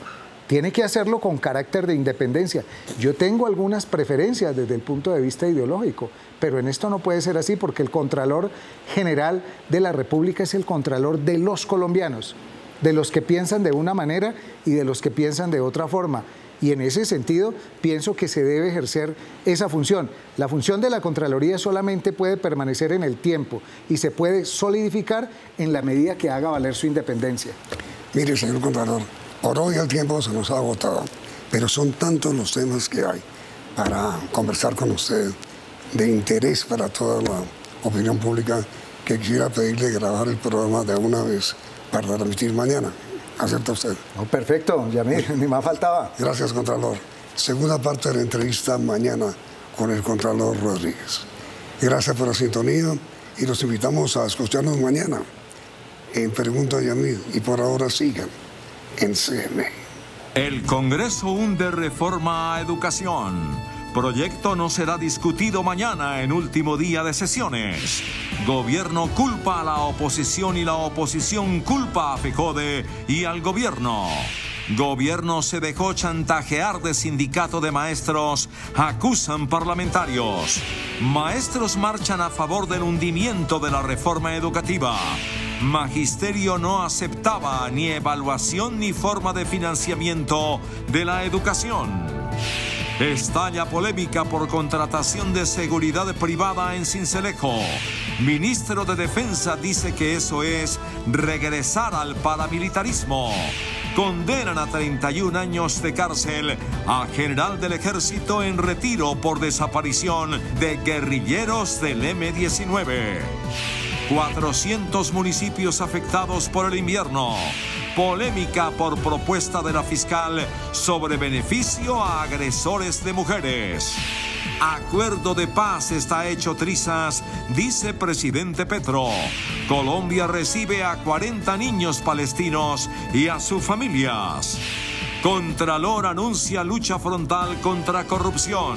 Tiene que hacerlo con carácter de independencia. Yo tengo algunas preferencias desde el punto de vista ideológico, pero en esto no puede ser así porque el Contralor General de la República es el Contralor de los colombianos, de los que piensan de una manera y de los que piensan de otra forma. Y en ese sentido pienso que se debe ejercer esa función. La función de la Contraloría solamente puede permanecer en el tiempo y se puede solidificar en la medida que haga valer su independencia. Mire, señor Contralor, por hoy el tiempo se nos ha agotado, pero son tantos los temas que hay para conversar con usted, de interés para toda la opinión pública, que quisiera pedirle grabar el programa de una vez para transmitir mañana. ¿Acepta usted? Oh, perfecto, Yamid, ni más faltaba. Gracias, Contralor. Segunda parte de la entrevista mañana, con el Contralor Rodríguez. Gracias por la sintonía y los invitamos a escucharnos mañana en Pregunta Yamil, y por ahora sigan en CNE. El Congreso hunde reforma a educación. Proyecto no será discutido mañana en último día de sesiones. Gobierno culpa a la oposición y la oposición culpa a FECODE y al gobierno. Gobierno se dejó chantajear de sindicato de maestros, acusan parlamentarios. Maestros marchan a favor del hundimiento de la reforma educativa. Magisterio no aceptaba ni evaluación ni forma de financiamiento de la educación. Estalla polémica por contratación de seguridad privada en Sincelejo. Ministro de Defensa dice que eso es regresar al paramilitarismo. Condenan a 31 años de cárcel a general del ejército en retiro por desaparición de guerrilleros del M-19. 400 municipios afectados por el invierno. Polémica por propuesta de la fiscal sobre beneficio a agresores de mujeres. Acuerdo de paz está hecho trizas, dice presidente Petro. Colombia recibe a 40 niños palestinos y a sus familias. Contralor anuncia lucha frontal contra corrupción.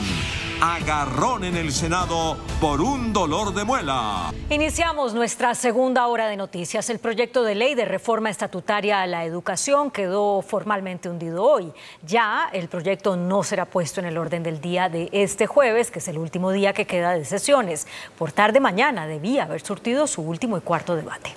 Agarrón en el Senado por un dolor de muela. Iniciamos nuestra segunda hora de noticias. El proyecto de ley de reforma estatutaria a la educación quedó formalmente hundido hoy. Ya el proyecto no será puesto en el orden del día de este jueves, que es el último día que queda de sesiones. Por tarde mañana debía haber surtido su último y cuarto debate.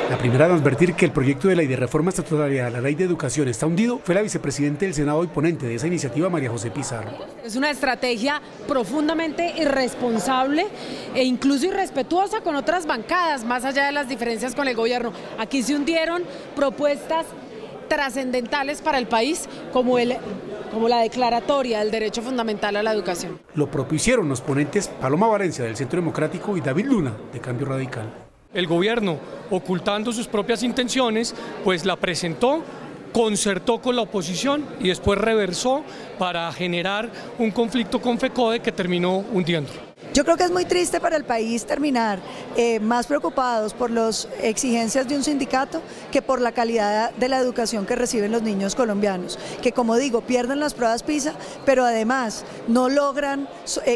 La primera en advertir que el proyecto de ley de reforma estatutaria a la ley de educación está hundido fue la vicepresidenta del Senado y ponente de esa iniciativa, María José Pizarro. Es una estrategia profundamente irresponsable e incluso irrespetuosa con otras bancadas, más allá de las diferencias con el gobierno. Aquí se hundieron propuestas trascendentales para el país, como la declaratoria del derecho fundamental a la educación. Lo propusieron los ponentes Paloma Valencia, del Centro Democrático, y David Luna, de Cambio Radical. El gobierno, ocultando sus propias intenciones, pues la presentó, concertó con la oposición y después reversó para generar un conflicto con FECODE que terminó hundiéndolo. Yo creo que es muy triste para el país terminar más preocupados por las exigencias de un sindicato que por la calidad de la educación que reciben los niños colombianos, que como digo, pierden las pruebas PISA, pero además no logran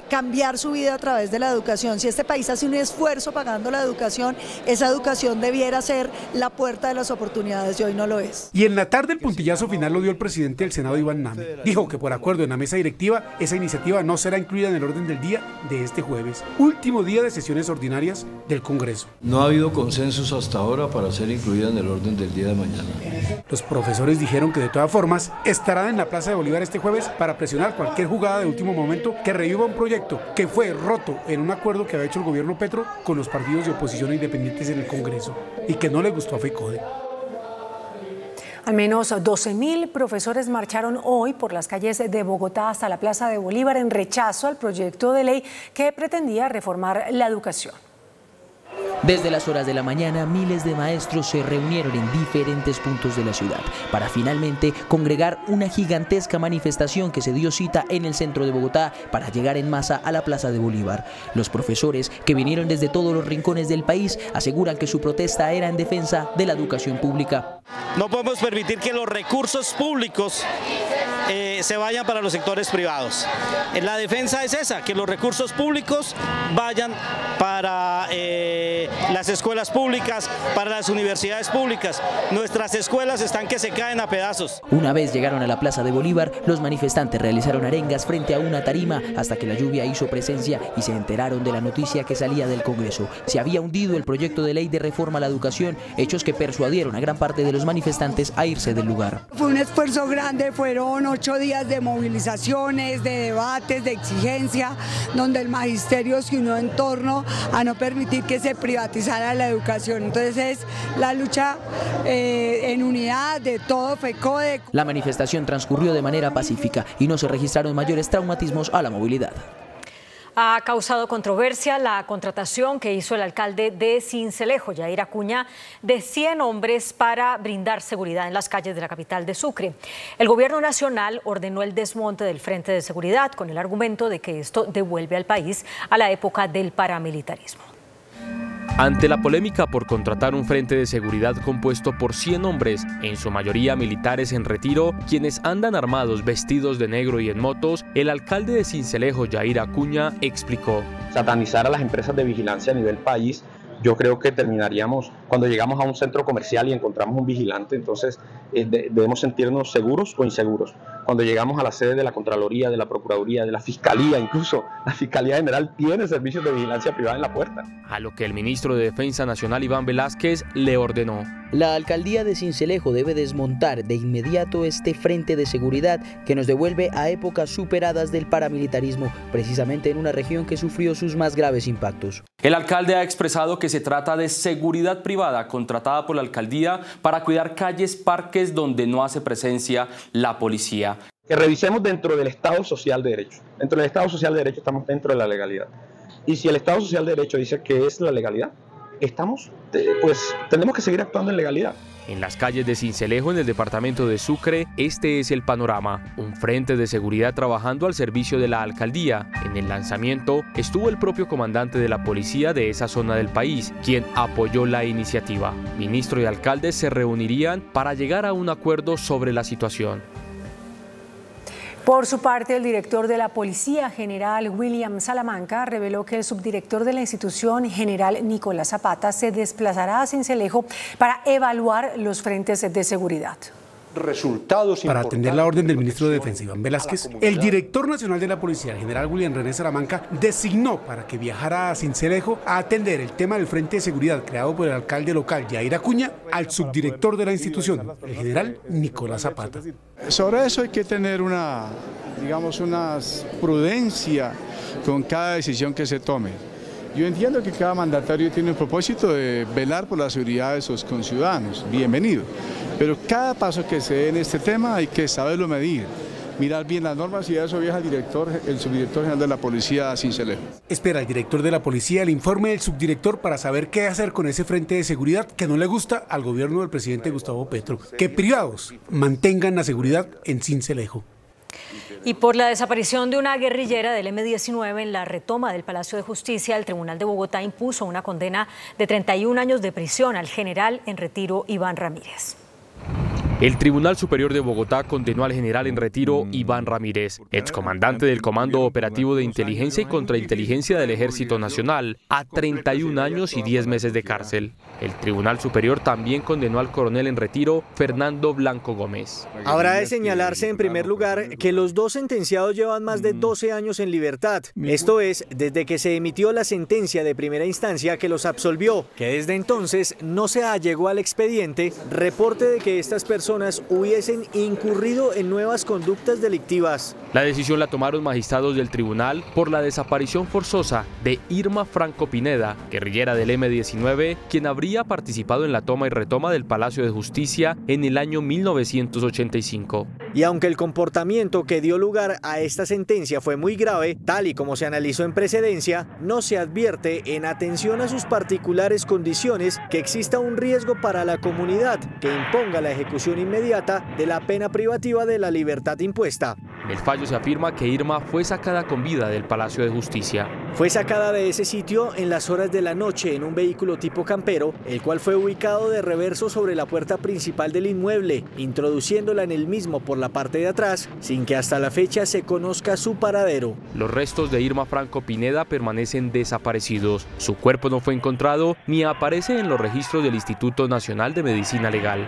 cambiar su vida a través de la educación. Si este país hace un esfuerzo pagando la educación, esa educación debiera ser la puerta de las oportunidades y hoy no lo es. Y en la tarde el puntillazo final lo dio el presidente del Senado, Iván Name. Dijo que por acuerdo en la mesa directiva, esa iniciativa no será incluida en el orden del día de este jueves, último día de sesiones ordinarias del Congreso. No ha habido consensos hasta ahora para ser incluida en el orden del día de mañana. Los profesores dijeron que de todas formas estarán en la Plaza de Bolívar este jueves para presionar cualquier jugada de último momento que reviva un proyecto que fue roto en un acuerdo que había hecho el gobierno Petro con los partidos de oposición independientes en el Congreso y que no le gustó a FECODE. Al menos 12.000 profesores marcharon hoy por las calles de Bogotá hasta la Plaza de Bolívar en rechazo al proyecto de ley que pretendía reformar la educación. Desde las horas de la mañana, miles de maestros se reunieron en diferentes puntos de la ciudad para finalmente congregar una gigantesca manifestación que se dio cita en el centro de Bogotá para llegar en masa a la Plaza de Bolívar. Los profesores, que vinieron desde todos los rincones del país, aseguran que su protesta era en defensa de la educación pública. No podemos permitir que los recursos públicos se vayan para los sectores privados. La defensa es esa, que los recursos públicos vayan para las escuelas públicas, para las universidades públicas. Nuestras escuelas están que se caen a pedazos. Una vez llegaron a la Plaza de Bolívar, los manifestantes realizaron arengas frente a una tarima hasta que la lluvia hizo presencia y se enteraron de la noticia que salía del Congreso. Se había hundido el proyecto de ley de reforma a la educación, hechos que persuadieron a gran parte de los manifestantes a irse del lugar. Fue un esfuerzo grande, fueron 8 días de movilizaciones, de debates, de exigencia, donde el magisterio se unió en torno a no permitir que se privatizara la educación. Entonces es la lucha en unidad de todo FECODE. La manifestación transcurrió de manera pacífica y no se registraron mayores traumatismos a la movilidad. Ha causado controversia la contratación que hizo el alcalde de Sincelejo, Yair Acuña, de 100 hombres para brindar seguridad en las calles de la capital de Sucre. El gobierno nacional ordenó el desmonte del Frente de Seguridad con el argumento de que esto devuelve al país a la época del paramilitarismo. Ante la polémica por contratar un frente de seguridad compuesto por 100 hombres, en su mayoría militares en retiro, quienes andan armados, vestidos de negro y en motos, el alcalde de Sincelejo, Yair Acuña, explicó. Satanizar a las empresas de vigilancia a nivel país, yo creo que terminaríamos, cuando llegamos a un centro comercial y encontramos un vigilante, entonces debemos sentirnos seguros o inseguros. Cuando llegamos a la sede de la Contraloría, de la Procuraduría, de la Fiscalía, incluso la Fiscalía General tiene servicios de vigilancia privada en la puerta. A lo que el ministro de Defensa Nacional, Iván Velázquez, le ordenó. La alcaldía de Sincelejo debe desmontar de inmediato este frente de seguridad que nos devuelve a épocas superadas del paramilitarismo, precisamente en una región que sufrió sus más graves impactos. El alcalde ha expresado que se trata de seguridad privada contratada por la alcaldía para cuidar calles, parques donde no hace presencia la policía. Que revisemos dentro del Estado Social de Derecho. Dentro del Estado Social de Derecho estamos dentro de la legalidad. Y si el Estado Social de Derecho dice que es la legalidad, tenemos que seguir actuando en legalidad. En las calles de Sincelejo, en el departamento de Sucre, este es el panorama. Un frente de seguridad trabajando al servicio de la alcaldía. En el lanzamiento estuvo el propio comandante de la policía de esa zona del país, quien apoyó la iniciativa. Ministro y alcaldes se reunirían para llegar a un acuerdo sobre la situación. Por su parte, el director de la Policía General, William Salamanca, reveló que el subdirector de la institución, general Nicolás Zapata, se desplazará a Sincelejo para evaluar los frentes de seguridad. Para atender la orden del ministro de Defensa, Iván Velázquez, el director nacional de la Policía, el general William René Salamanca, designó para que viajara a Sincelejo a atender el tema del Frente de Seguridad creado por el alcalde local, Yair Acuña, al subdirector de la institución, el general Nicolás Zapata. Sobre eso hay que tener una prudencia con cada decisión que se tome. Yo entiendo que cada mandatario tiene el propósito de velar por la seguridad de sus conciudadanos, bienvenido, pero cada paso que se dé en este tema hay que saberlo medir, mirar bien las normas y eso viaja el subdirector general de la policía a Sincelejo. Espera el director de la policía el informe del subdirector para saber qué hacer con ese frente de seguridad que no le gusta al gobierno del presidente Gustavo Petro, que privados mantengan la seguridad en Sincelejo. Y por la desaparición de una guerrillera del M-19 en la retoma del Palacio de Justicia, el Tribunal de Bogotá impuso una condena de 31 años de prisión al general en retiro Iván Ramírez. El Tribunal Superior de Bogotá condenó al general en retiro Iván Ramírez, excomandante del Comando Operativo de Inteligencia y Contrainteligencia del Ejército Nacional, a 31 años y 10 meses de cárcel. El Tribunal Superior también condenó al coronel en retiro Fernando Blanco Gómez. Habrá de señalarse en primer lugar que los dos sentenciados llevan más de 12 años en libertad. Esto es, desde que se emitió la sentencia de primera instancia que los absolvió, que desde entonces no se allegó al expediente reporte de que estas personas hubiesen incurrido en nuevas conductas delictivas. La decisión la tomaron magistrados del tribunal por la desaparición forzosa de Irma Franco Pineda, guerrillera del M-19, quien habría participado en la toma y retoma del Palacio de Justicia en el año 1985. Y aunque el comportamiento que dio lugar a esta sentencia fue muy grave, tal y como se analizó en precedencia, no se advierte en atención a sus particulares condiciones que exista un riesgo para la comunidad que imponga la ejecución inmediata de la pena privativa de la libertad impuesta. En el fallo se afirma que Irma fue sacada con vida del Palacio de Justicia. Fue sacada de ese sitio en las horas de la noche en un vehículo tipo campero, el cual fue ubicado de reverso sobre la puerta principal del inmueble, introduciéndola en el mismo por la parte de atrás, sin que hasta la fecha se conozca su paradero. Los restos de Irma Franco Pineda permanecen desaparecidos. Su cuerpo no fue encontrado ni aparece en los registros del Instituto Nacional de Medicina Legal.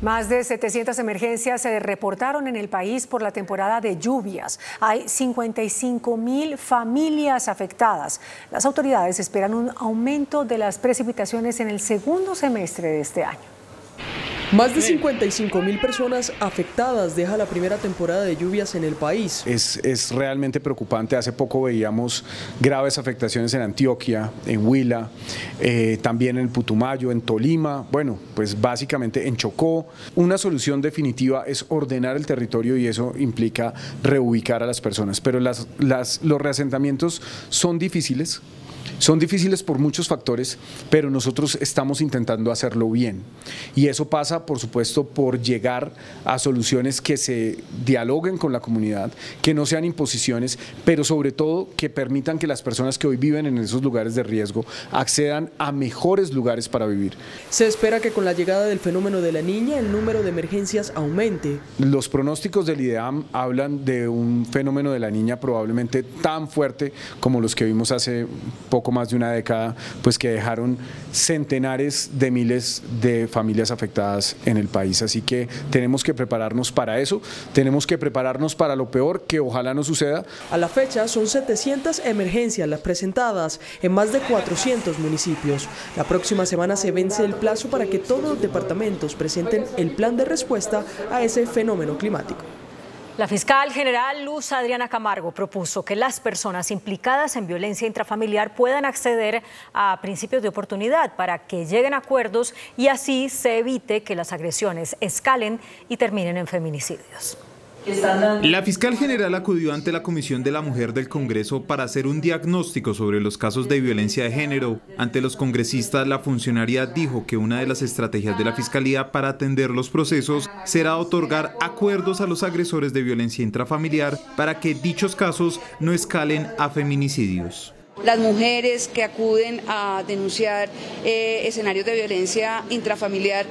Más de 700 emergencias se reportaron en el país por la temporada de lluvias. Hay 55.000 familias afectadas. Las autoridades esperan un aumento de las precipitaciones en el segundo semestre de este año. Más de 55.000 personas afectadas deja la primera temporada de lluvias en el país. Es realmente preocupante. Hace poco veíamos graves afectaciones en Antioquia, en Huila, también en Putumayo, en Tolima, bueno, pues básicamente en Chocó. Una solución definitiva es ordenar el territorio y eso implica reubicar a las personas, pero los reasentamientos son difíciles. Son difíciles por muchos factores, pero nosotros estamos intentando hacerlo bien. Y eso pasa, por supuesto, por llegar a soluciones que se dialoguen con la comunidad, que no sean imposiciones, pero sobre todo que permitan que las personas que hoy viven en esos lugares de riesgo accedan a mejores lugares para vivir. Se espera que con la llegada del fenómeno de la Niña el número de emergencias aumente. Los pronósticos del IDEAM hablan de un fenómeno de la Niña probablemente tan fuerte como los que vimos hace poco más de una década, pues que dejaron centenares de miles de familias afectadas en el país. Así que tenemos que prepararnos para eso, tenemos que prepararnos para lo peor, que ojalá no suceda. A la fecha son 700 emergencias las presentadas en más de 400 municipios. La próxima semana se vence el plazo para que todos los departamentos presenten el plan de respuesta a ese fenómeno climático. La fiscal general Luz Adriana Camargo propuso que las personas implicadas en violencia intrafamiliar puedan acceder a principios de oportunidad para que lleguen a acuerdos y así se evite que las agresiones escalen y terminen en feminicidios. La fiscal general acudió ante la Comisión de la Mujer del Congreso para hacer un diagnóstico sobre los casos de violencia de género. Ante los congresistas, la funcionaria dijo que una de las estrategias de la Fiscalía para atender los procesos será otorgar acuerdos a los agresores de violencia intrafamiliar para que dichos casos no escalen a feminicidios. Las mujeres que acuden a denunciar escenarios de violencia intrafamiliar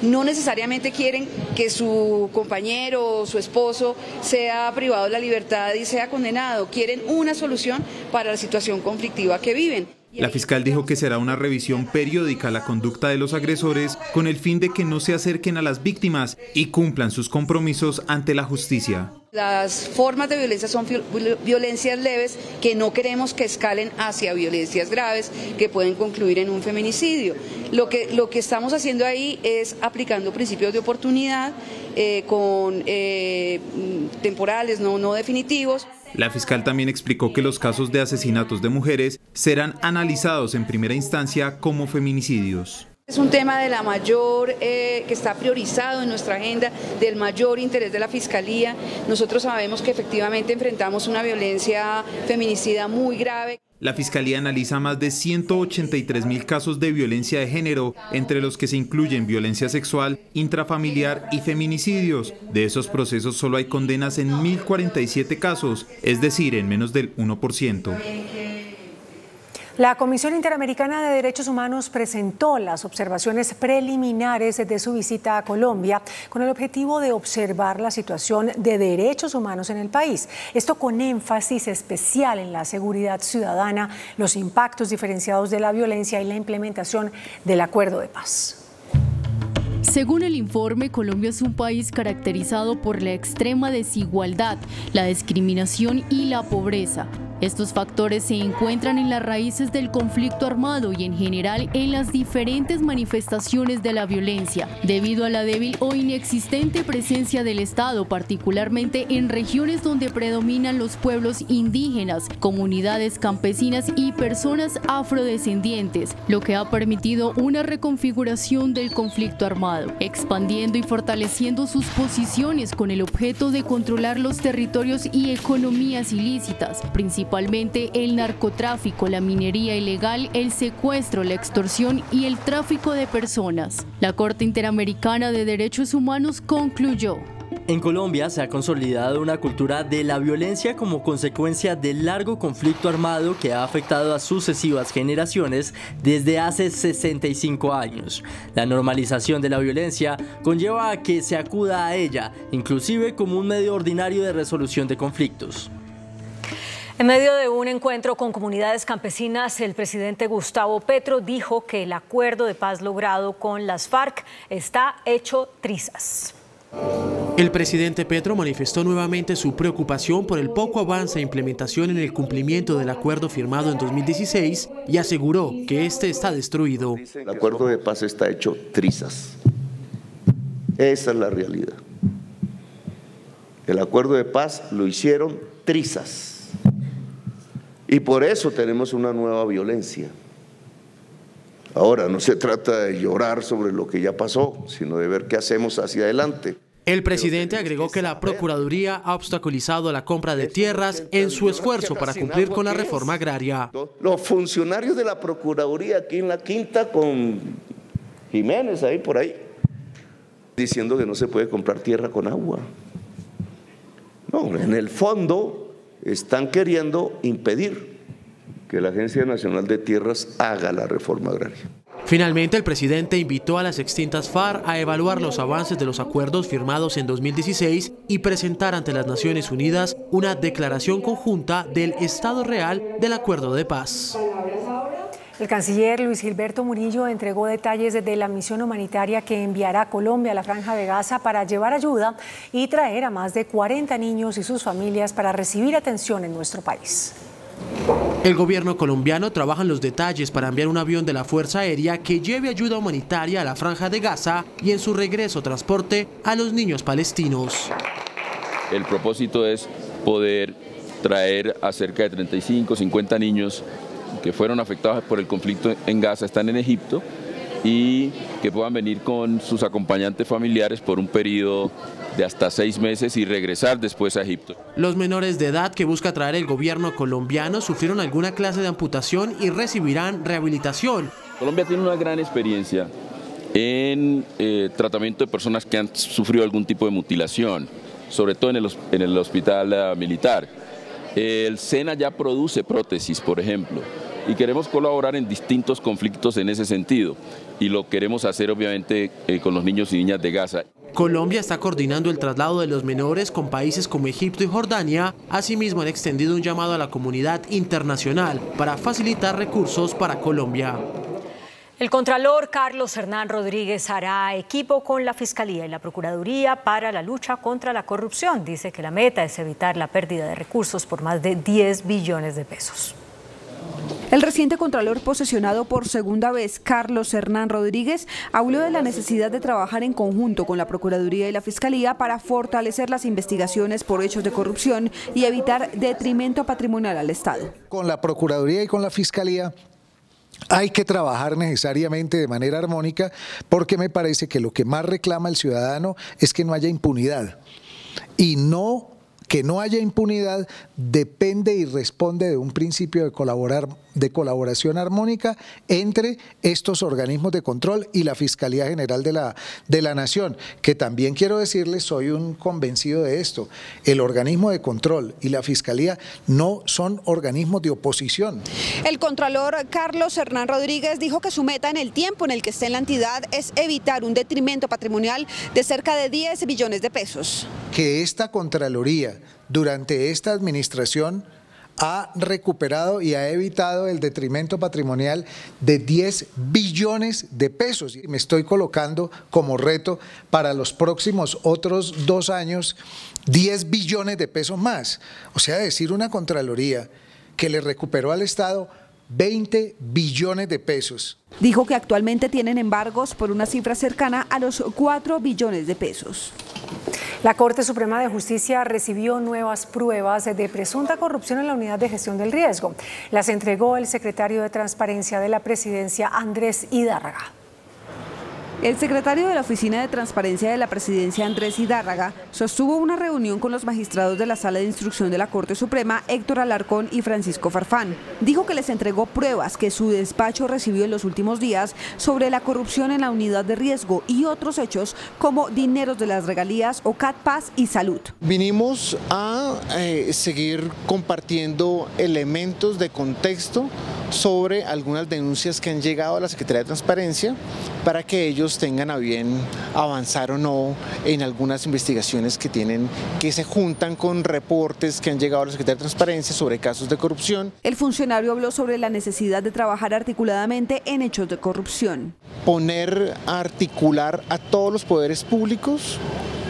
no necesariamente quieren que su compañero o su esposo sea privado de la libertad y sea condenado, quieren una solución para la situación conflictiva que viven. La fiscal dijo que será una revisión periódica a la conducta de los agresores con el fin de que no se acerquen a las víctimas y cumplan sus compromisos ante la justicia. Las formas de violencia son violencias leves que no queremos que escalen hacia violencias graves que pueden concluir en un feminicidio. Lo que estamos haciendo ahí es aplicando principios de oportunidad con temporales, no definitivos. La fiscal también explicó que los casos de asesinatos de mujeres serán analizados en primera instancia como feminicidios. Es un tema de la mayor, que está priorizado en nuestra agenda, del mayor interés de la Fiscalía. Nosotros sabemos que efectivamente enfrentamos una violencia feminicida muy grave. La Fiscalía analiza más de 183.000 casos de violencia de género, entre los que se incluyen violencia sexual, intrafamiliar y feminicidios. De esos procesos solo hay condenas en 1.047 casos, es decir, en menos del 1%. La Comisión Interamericana de Derechos Humanos presentó las observaciones preliminares de su visita a Colombia con el objetivo de observar la situación de derechos humanos en el país. Esto con énfasis especial en la seguridad ciudadana, los impactos diferenciados de la violencia y la implementación del acuerdo de paz. Según el informe, Colombia es un país caracterizado por la extrema desigualdad, la discriminación y la pobreza. Estos factores se encuentran en las raíces del conflicto armado y en general en las diferentes manifestaciones de la violencia, debido a la débil o inexistente presencia del Estado, particularmente en regiones donde predominan los pueblos indígenas, comunidades campesinas y personas afrodescendientes, lo que ha permitido una reconfiguración del conflicto armado, expandiendo y fortaleciendo sus posiciones con el objeto de controlar los territorios y economías ilícitas, principalmente el narcotráfico, la minería ilegal, el secuestro, la extorsión y el tráfico de personas. La Corte Interamericana de Derechos Humanos concluyó: en Colombia se ha consolidado una cultura de la violencia como consecuencia del largo conflicto armado que ha afectado a sucesivas generaciones desde hace 65 años. La normalización de la violencia conlleva a que se acuda a ella, inclusive como un medio ordinario de resolución de conflictos. En medio de un encuentro con comunidades campesinas, el presidente Gustavo Petro dijo que el acuerdo de paz logrado con las FARC está hecho trizas. El presidente Petro manifestó nuevamente su preocupación por el poco avance e implementación en el cumplimiento del acuerdo firmado en 2016 y aseguró que este está destruido. El acuerdo de paz está hecho trizas. Esa es la realidad. El acuerdo de paz lo hicieron trizas y por eso tenemos una nueva violencia. Ahora, no se trata de llorar sobre lo que ya pasó, sino de ver qué hacemos hacia adelante. El presidente agregó que la Procuraduría ha obstaculizado la compra de tierras en su esfuerzo para cumplir con la reforma agraria. Los funcionarios de la Procuraduría aquí en la Quinta con Jiménez, ahí por ahí, diciendo que no se puede comprar tierra con agua. No, en el fondo están queriendo impedir que la Agencia Nacional de Tierras haga la reforma agraria. Finalmente, el presidente invitó a las extintas FARC a evaluar los avances de los acuerdos firmados en 2016 y presentar ante las Naciones Unidas una declaración conjunta del estado real del acuerdo de paz. El canciller Luis Gilberto Murillo entregó detalles de la misión humanitaria que enviará a Colombia a la Franja de Gaza para llevar ayuda y traer a más de 40 niños y sus familias para recibir atención en nuestro país. El gobierno colombiano trabaja en los detalles para enviar un avión de la Fuerza Aérea que lleve ayuda humanitaria a la Franja de Gaza y en su regreso transporte a los niños palestinos. El propósito es poder traer a cerca de 35, 50 niños que fueron afectados por el conflicto en Gaza, están en Egipto, y que puedan venir con sus acompañantes familiares por un periodo de hasta 6 meses y regresar después a Egipto. Los menores de edad que busca traer el gobierno colombiano sufrieron alguna clase de amputación y recibirán rehabilitación. Colombia tiene una gran experiencia en tratamiento de personas que han sufrido algún tipo de mutilación, sobre todo en el hospital militar. El SENA ya produce prótesis, por ejemplo, y queremos colaborar en distintos conflictos en ese sentido, y lo queremos hacer obviamente con los niños y niñas de Gaza. Colombia está coordinando el traslado de los menores con países como Egipto y Jordania. Asimismo, han extendido un llamado a la comunidad internacional para facilitar recursos para Colombia. El contralor Carlos Hernán Rodríguez hará equipo con la Fiscalía y la Procuraduría para la lucha contra la corrupción. Dice que la meta es evitar la pérdida de recursos por más de 10 billones de pesos. El reciente contralor posesionado por segunda vez, Carlos Hernán Rodríguez, habló de la necesidad de trabajar en conjunto con la Procuraduría y la Fiscalía para fortalecer las investigaciones por hechos de corrupción y evitar detrimento patrimonial al Estado. Con la Procuraduría y con la Fiscalía hay que trabajar necesariamente de manera armónica, porque me parece que lo que más reclama el ciudadano es que no haya impunidad, y que no haya impunidad depende y responde de un principio de colaboración armónica entre estos organismos de control y la Fiscalía General de la Nación, que también quiero decirles, soy un convencido de esto: el organismo de control y la Fiscalía no son organismos de oposición. El contralor Carlos Hernán Rodríguez dijo que su meta en el tiempo en el que esté en la entidad es evitar un detrimento patrimonial de cerca de 10 billones de pesos. Que esta Contraloría durante esta administración ha recuperado y ha evitado el detrimento patrimonial de 10 billones de pesos. Y me estoy colocando como reto para los próximos otros 2 años 10 billones de pesos más. O sea, decir una Contraloría que le recuperó al Estado 20 billones de pesos. Dijo que actualmente tienen embargos por una cifra cercana a los 4 billones de pesos. La Corte Suprema de Justicia recibió nuevas pruebas de presunta corrupción en la Unidad de Gestión del Riesgo. Las entregó el secretario de Transparencia de la Presidencia, Andrés Hidárraga. El secretario de la Oficina de Transparencia de la Presidencia, Andrés Hidárraga, sostuvo una reunión con los magistrados de la Sala de Instrucción de la Corte Suprema, Héctor Alarcón y Francisco Farfán. Dijo que les entregó pruebas que su despacho recibió en los últimos días sobre la corrupción en la Unidad de Riesgo y otros hechos como dineros de las regalías, OCAT, Paz y Salud. Vinimos a seguir compartiendo elementos de contexto sobre algunas denuncias que han llegado a la Secretaría de Transparencia para que ellos tengan a bien avanzar o no en algunas investigaciones que se juntan con reportes que han llegado a la Secretaría de Transparencia sobre casos de corrupción. El funcionario habló sobre la necesidad de trabajar articuladamente en hechos de corrupción. Poner a articular a todos los poderes públicos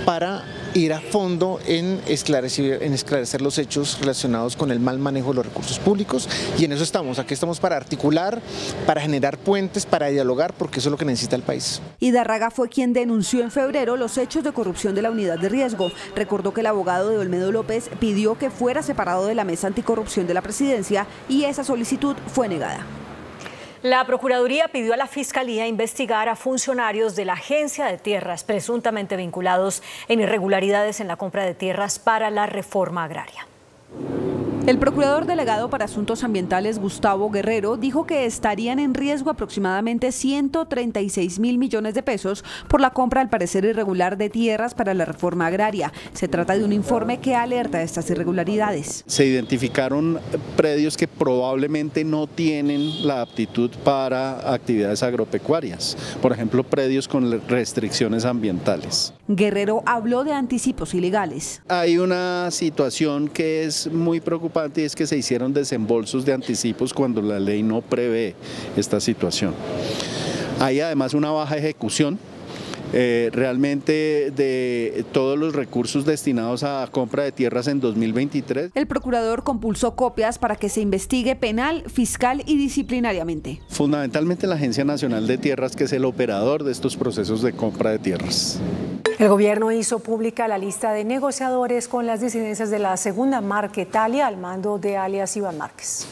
para ir a fondo en esclarecer los hechos relacionados con el mal manejo de los recursos públicos, y en eso estamos. Aquí estamos para articular, para generar puentes, para dialogar, porque eso es lo que necesita el país. Idárraga fue quien denunció en febrero los hechos de corrupción de la unidad de riesgo. Recordó que el abogado de Olmedo López pidió que fuera separado de la mesa anticorrupción de la presidencia y esa solicitud fue negada. La Procuraduría pidió a la Fiscalía investigar a funcionarios de la Agencia de Tierras presuntamente vinculados en irregularidades en la compra de tierras para la reforma agraria. El procurador delegado para asuntos ambientales, Gustavo Guerrero, dijo que estarían en riesgo aproximadamente 136.000 millones de pesos por la compra, al parecer irregular, de tierras para la reforma agraria. Se trata de un informe que alerta de estas irregularidades. Se identificaron predios que probablemente no tienen la aptitud para actividades agropecuarias, por ejemplo, predios con restricciones ambientales. Guerrero habló de anticipos ilegales. Hay una situación que es muy preocupante, y es que se hicieron desembolsos de anticipos cuando la ley no prevé esta situación. Hay además una baja ejecución realmente de todos los recursos destinados a compra de tierras en 2023. El procurador compulsó copias para que se investigue penal, fiscal y disciplinariamente. Fundamentalmente la Agencia Nacional de Tierras, que es el operador de estos procesos de compra de tierras. El gobierno hizo pública la lista de negociadores con las disidencias de la segunda Marquetalia al mando de alias Iván Márquez.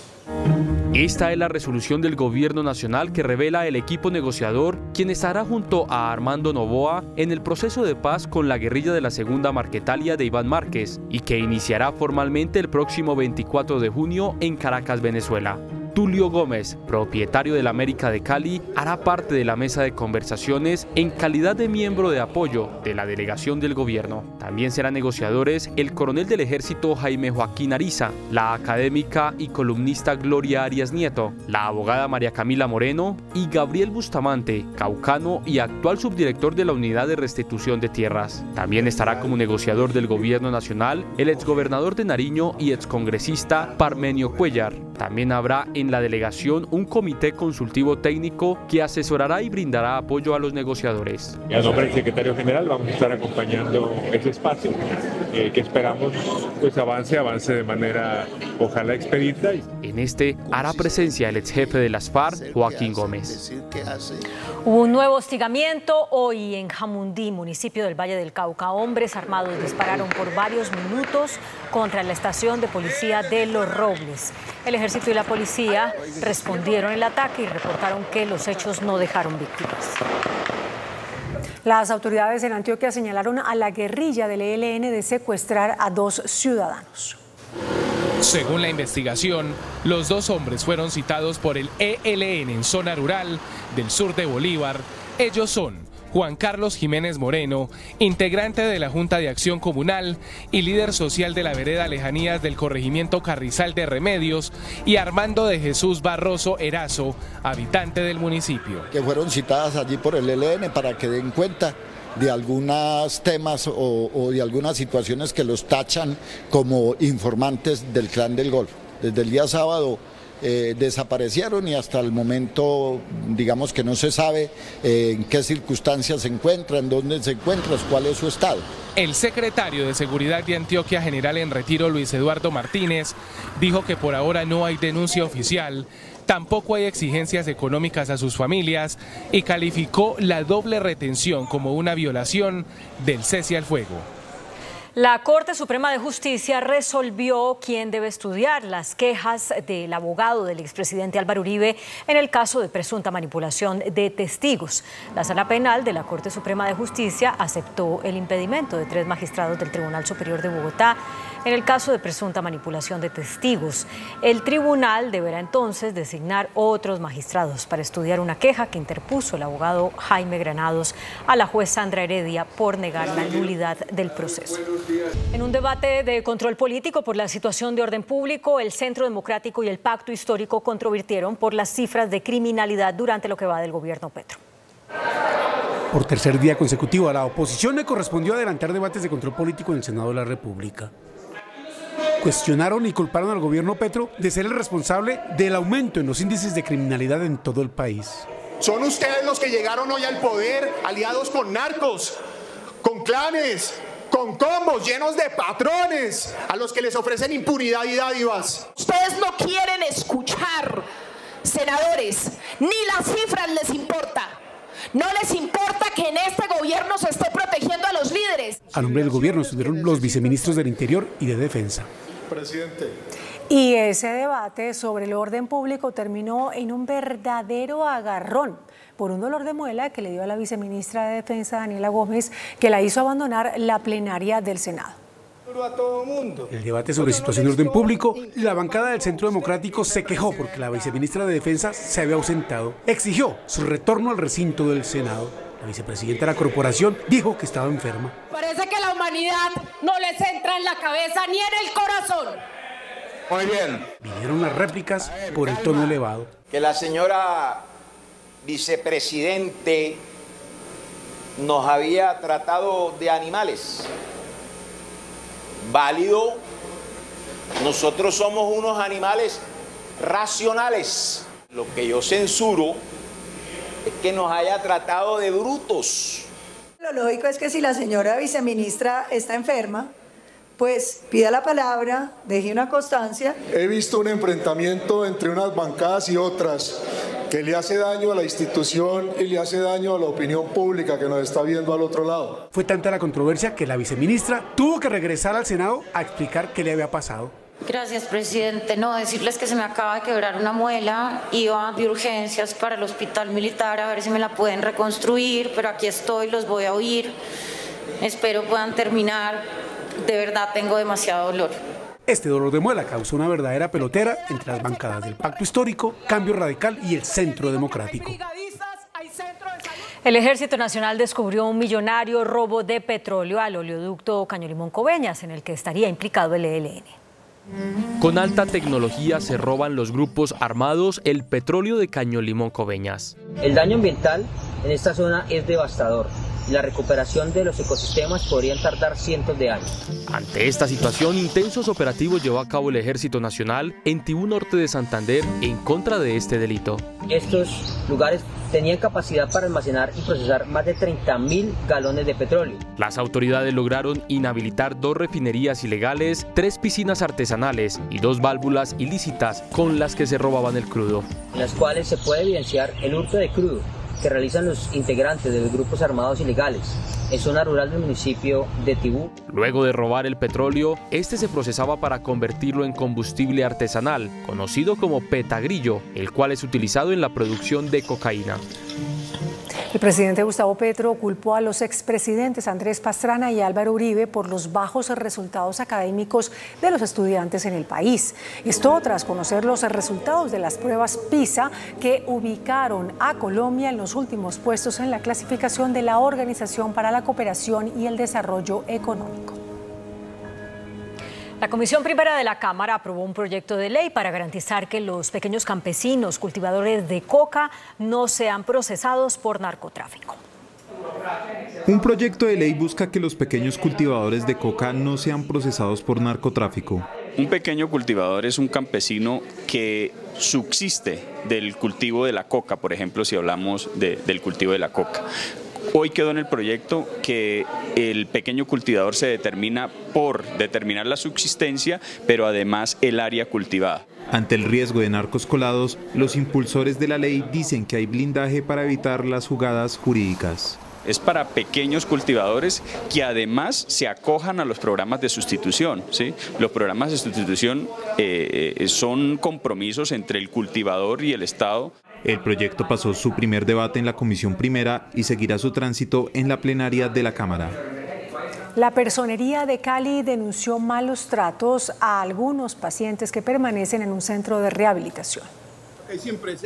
Esta es la resolución del Gobierno Nacional que revela el equipo negociador, quien estará junto a Armando Noboa en el proceso de paz con la guerrilla de la segunda Marquetalia de Iván Márquez y que iniciará formalmente el próximo 24 de junio en Caracas, Venezuela. Tulio Gómez, propietario de la América de Cali, hará parte de la mesa de conversaciones en calidad de miembro de apoyo de la delegación del gobierno. También serán negociadores el coronel del ejército Jaime Joaquín Ariza, la académica y columnista Gloria Arias Nieto, la abogada María Camila Moreno y Gabriel Bustamante, caucano y actual subdirector de la Unidad de Restitución de Tierras. También estará como negociador del gobierno nacional el exgobernador de Nariño y excongresista Parmenio Cuellar. También habrá en la delegación un comité consultivo técnico que asesorará y brindará apoyo a los negociadores. Y a nombre del secretario general vamos a estar acompañando ese espacio que esperamos pues avance de manera ojalá expedita. En este hará presencia el ex jefe de las FARC, Joaquín Gómez. Hubo un nuevo hostigamiento hoy en Jamundí, municipio del Valle del Cauca. Hombres armados dispararon por varios minutos contra la estación de policía de Los Robles. El ejército y la policía respondieron el ataque y reportaron que los hechos no dejaron víctimas. Las autoridades en Antioquia señalaron a la guerrilla del ELN de secuestrar a 2 ciudadanos. Según la investigación, los 2 hombres fueron citados por el ELN en zona rural del sur de Bolívar. Ellos son Juan Carlos Jiménez Moreno, integrante de la Junta de Acción Comunal y líder social de la vereda Lejanías del corregimiento Carrizal de Remedios, y Armando de Jesús Barroso Erazo, habitante del municipio. Que fueron citadas allí por el ELN para que den cuenta de algunos temas o de algunas situaciones que los tachan como informantes del Clan del Golfo. Desde el día sábado desaparecieron y hasta el momento digamos que no se sabe en qué circunstancias se encuentran, dónde se encuentran, cuál es su estado. El secretario de Seguridad de Antioquia, general en retiro Luis Eduardo Martínez, dijo que por ahora no hay denuncia oficial, tampoco hay exigencias económicas a sus familias y calificó la doble retención como una violación del cese al fuego. La Corte Suprema de Justicia resolvió quién debe estudiar las quejas del abogado del expresidente Álvaro Uribe en el caso de presunta manipulación de testigos. La Sala Penal de la Corte Suprema de Justicia aceptó el impedimento de 3 magistrados del Tribunal Superior de Bogotá en el caso de presunta manipulación de testigos. El tribunal deberá entonces designar otros magistrados para estudiar una queja que interpuso el abogado Jaime Granados a la juez Sandra Heredia por negar la nulidad del proceso. En un debate de control político por la situación de orden público, el Centro Democrático y el Pacto Histórico controvirtieron por las cifras de criminalidad durante lo que va del gobierno Petro. Por tercer día consecutivo, a la oposición le correspondió adelantar debates de control político en el Senado de la República. Cuestionaron y culparon al gobierno Petro de ser el responsable del aumento en los índices de criminalidad en todo el país. Son ustedes los que llegaron hoy al poder aliados con narcos, con clanes, con combos llenos de patrones a los que les ofrecen impunidad y dádivas. Ustedes no quieren escuchar, senadores, ni las cifras les importa. No les importa que en este gobierno se esté protegiendo a los líderes. A nombre del gobierno estuvieron los viceministros del Interior y de Defensa. Presidente. Y ese debate sobre el orden público terminó en un verdadero agarrón por un dolor de muela que le dio a la viceministra de Defensa, Daniela Gómez, que la hizo abandonar la plenaria del Senado. El debate sobre situación de orden público, la bancada del Centro Democrático se quejó porque la viceministra de Defensa se había ausentado. Exigió su retorno al recinto del Senado. La vicepresidenta de la corporación dijo que estaba enferma. Parece que la humanidad no les entra en la cabeza ni en el corazón. Muy bien. Vinieron las réplicas por el tono elevado. Que la señora vicepresidente nos había tratado de animales. Válido. Nosotros somos unos animales racionales. Lo que yo censuro es que nos haya tratado de brutos. Lo lógico es que si la señora viceministra está enferma, pues pida la palabra, deje una constancia. He visto un enfrentamiento entre unas bancadas y otras que le hace daño a la institución y le hace daño a la opinión pública que nos está viendo al otro lado. Fue tanta la controversia que la viceministra tuvo que regresar al Senado a explicar qué le había pasado. Gracias, presidente. No, decirles que se me acaba de quebrar una muela, iba de urgencias para el hospital militar a ver si me la pueden reconstruir, pero aquí estoy, los voy a oír. Espero puedan terminar. De verdad tengo demasiado dolor. Este dolor de muela causó una verdadera pelotera entre las bancadas del Pacto Histórico, Cambio Radical y el Centro Democrático. El Ejército Nacional descubrió un millonario robo de petróleo al oleoducto Caño Limón-Coveñas, en el que estaría implicado el ELN. Con alta tecnología se roban los grupos armados el petróleo de Caño Limón-Coveñas. El daño ambiental en esta zona es devastador. La recuperación de los ecosistemas podrían tardar cientos de años. Ante esta situación, intensos operativos llevó a cabo el Ejército Nacional en Tibú Norte de Santander en contra de este delito. Estos lugares tenían capacidad para almacenar y procesar más de 30.000 galones de petróleo. Las autoridades lograron inhabilitar 2 refinerías ilegales, 3 piscinas artesanales y 2 válvulas ilícitas con las que se robaban el crudo. En las cuales se puede evidenciar el hurto de crudo que realizan los integrantes de los grupos armados ilegales en zona rural del municipio de Tibú. Luego de robar el petróleo, este se procesaba para convertirlo en combustible artesanal, conocido como petagrillo, el cual es utilizado en la producción de cocaína. El presidente Gustavo Petro culpó a los expresidentes Andrés Pastrana y Álvaro Uribe por los bajos resultados académicos de los estudiantes en el país. Esto tras conocer los resultados de las pruebas PISA que ubicaron a Colombia en los últimos puestos en la clasificación de la Organización para la Cooperación y el Desarrollo Económico. La Comisión Primera de la Cámara aprobó un proyecto de ley para garantizar que los pequeños campesinos cultivadores de coca no sean procesados por narcotráfico. Un proyecto de ley busca que los pequeños cultivadores de coca no sean procesados por narcotráfico. Un pequeño cultivador es un campesino que subsiste del cultivo de la coca, por ejemplo, si hablamos del cultivo de la coca. Hoy quedó en el proyecto que el pequeño cultivador se determina por determinar la subsistencia, pero además el área cultivada. Ante el riesgo de narcos colados, los impulsores de la ley dicen que hay blindaje para evitar las jugadas jurídicas. Es para pequeños cultivadores que además se acojan a los programas de sustitución, ¿sí? Los programas de sustitución son compromisos entre el cultivador y el Estado. El proyecto pasó su primer debate en la Comisión Primera y seguirá su tránsito en la plenaria de la Cámara. La Personería de Cali denunció malos tratos a algunos pacientes que permanecen en un centro de rehabilitación.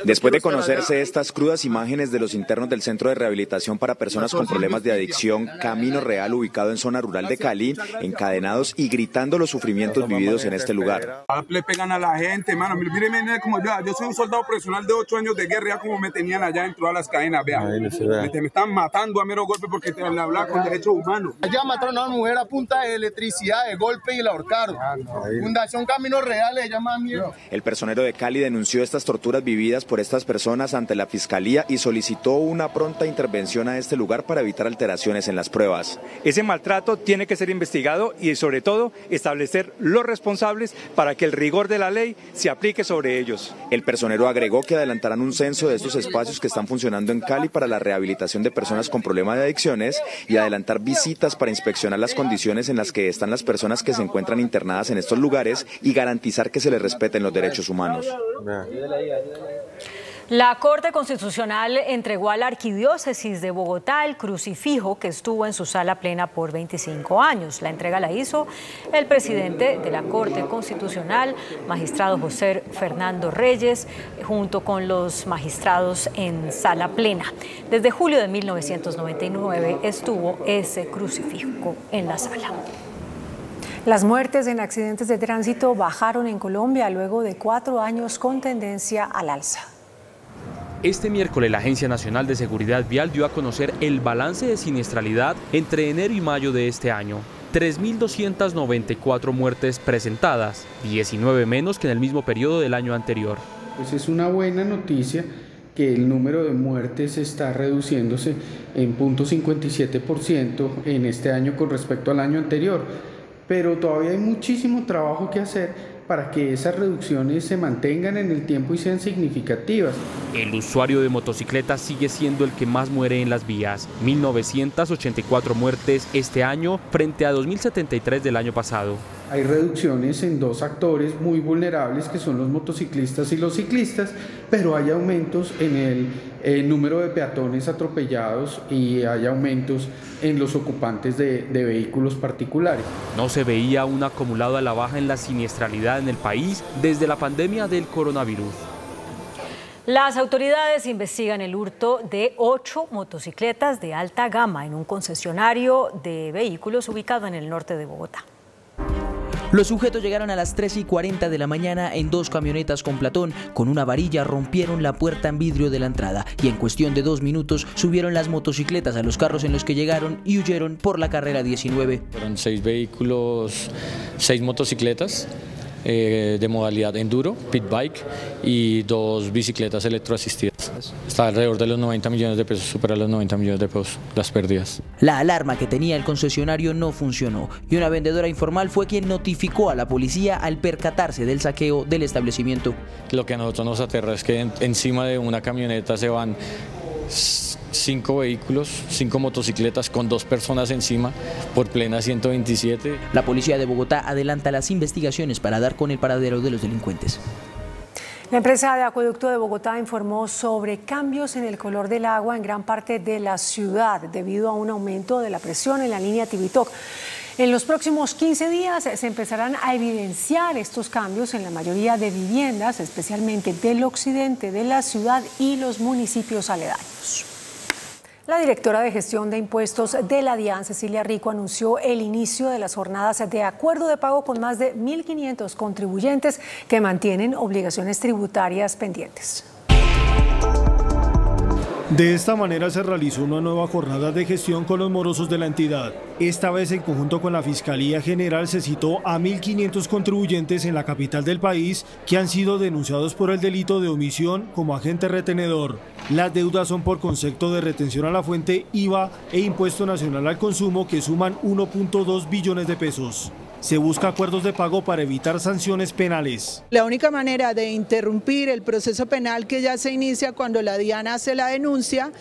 Después de conocerse estas crudas imágenes de los internos del Centro de Rehabilitación para Personas con Problemas de Adicción, Camino Real, ubicado en zona rural de Cali, encadenados y gritando los sufrimientos vividos en este lugar. Le pegan a la gente, mano. Míreme como yo soy un soldado profesional de 8 años de guerra, ya como me tenían allá dentro de las cadenas, vea. Me están matando a mero golpe porque te hablaba con derechos humanos. Allá mataron a una mujer a punta de electricidad, de golpe y la ahorcaron. Fundación Camino Real le llama a mí. El personero de Cali denunció estas torturas torturas vividas por estas personas ante la Fiscalía y solicitó una pronta intervención a este lugar para evitar alteraciones en las pruebas. Ese maltrato tiene que ser investigado y sobre todo establecer los responsables para que el rigor de la ley se aplique sobre ellos. El personero agregó que adelantarán un censo de estos espacios que están funcionando en Cali para la rehabilitación de personas con problemas de adicciones y adelantar visitas para inspeccionar las condiciones en las que están las personas que se encuentran internadas en estos lugares y garantizar que se les respeten los derechos humanos. La Corte Constitucional entregó a la Arquidiócesis de Bogotá el crucifijo que estuvo en su sala plena por 25 años. La entrega la hizo el presidente de la Corte Constitucional, magistrado José Fernando Reyes, junto con los magistrados en sala plena. Desde julio de 1999 estuvo ese crucifijo en la sala. Las muertes en accidentes de tránsito bajaron en Colombia luego de 4 años con tendencia al alza. Este miércoles la Agencia Nacional de Seguridad Vial dio a conocer el balance de siniestralidad entre enero y mayo de este año. 3.294 muertes presentadas, 19 menos que en el mismo periodo del año anterior. Pues es una buena noticia que el número de muertes está reduciéndose en 0.57% en este año con respecto al año anterior, pero todavía hay muchísimo trabajo que hacer para que esas reducciones se mantengan en el tiempo y sean significativas. El usuario de motocicletas sigue siendo el que más muere en las vías, 1.984 muertes este año frente a 2.073 del año pasado. Hay reducciones en 2 actores muy vulnerables que son los motociclistas y los ciclistas, pero hay aumentos en el número de peatones atropellados y hay aumentos en los ocupantes de vehículos particulares. No se veía un acumulado a la baja en la siniestralidad en el país desde la pandemia del coronavirus. Las autoridades investigan el hurto de 8 motocicletas de alta gama en un concesionario de vehículos ubicado en el norte de Bogotá. Los sujetos llegaron a las 3:40 de la mañana en 2 camionetas con platón. Con una varilla rompieron la puerta en vidrio de la entrada y en cuestión de 2 minutos subieron las motocicletas a los carros en los que llegaron y huyeron por la carrera 19. Fueron 6 vehículos, 6 motocicletas de modalidad enduro, pit bike y 2 bicicletas electroasistidas. Está alrededor de los 90 millones de pesos, supera los 90 millones de pesos las pérdidas. La alarma que tenía el concesionario no funcionó y una vendedora informal fue quien notificó a la policía al percatarse del saqueo del establecimiento. Lo que a nosotros nos aterra es que encima de una camioneta se van 5 vehículos, 5 motocicletas con 2 personas encima por plena 127. La policía de Bogotá adelanta las investigaciones para dar con el paradero de los delincuentes. La empresa de acueducto de Bogotá informó sobre cambios en el color del agua en gran parte de la ciudad debido a un aumento de la presión en la línea Tibitoc. En los próximos 15 días se empezarán a evidenciar estos cambios en la mayoría de viviendas, especialmente del occidente de la ciudad y los municipios aledaños. La directora de Gestión de Impuestos de la DIAN, Cecilia Rico, anunció el inicio de las jornadas de acuerdo de pago con más de 1.500 contribuyentes que mantienen obligaciones tributarias pendientes. De esta manera se realizó una nueva jornada de gestión con los morosos de la entidad. Esta vez, en conjunto con la Fiscalía General, se citó a 1.500 contribuyentes en la capital del país que han sido denunciados por el delito de omisión como agente retenedor. Las deudas son por concepto de retención a la fuente, IVA e Impuesto Nacional al Consumo, que suman 1.2 billones de pesos. Se busca acuerdos de pago para evitar sanciones penales. La única manera de interrumpir el proceso penal que ya se inicia cuando la DIAN hace la denuncia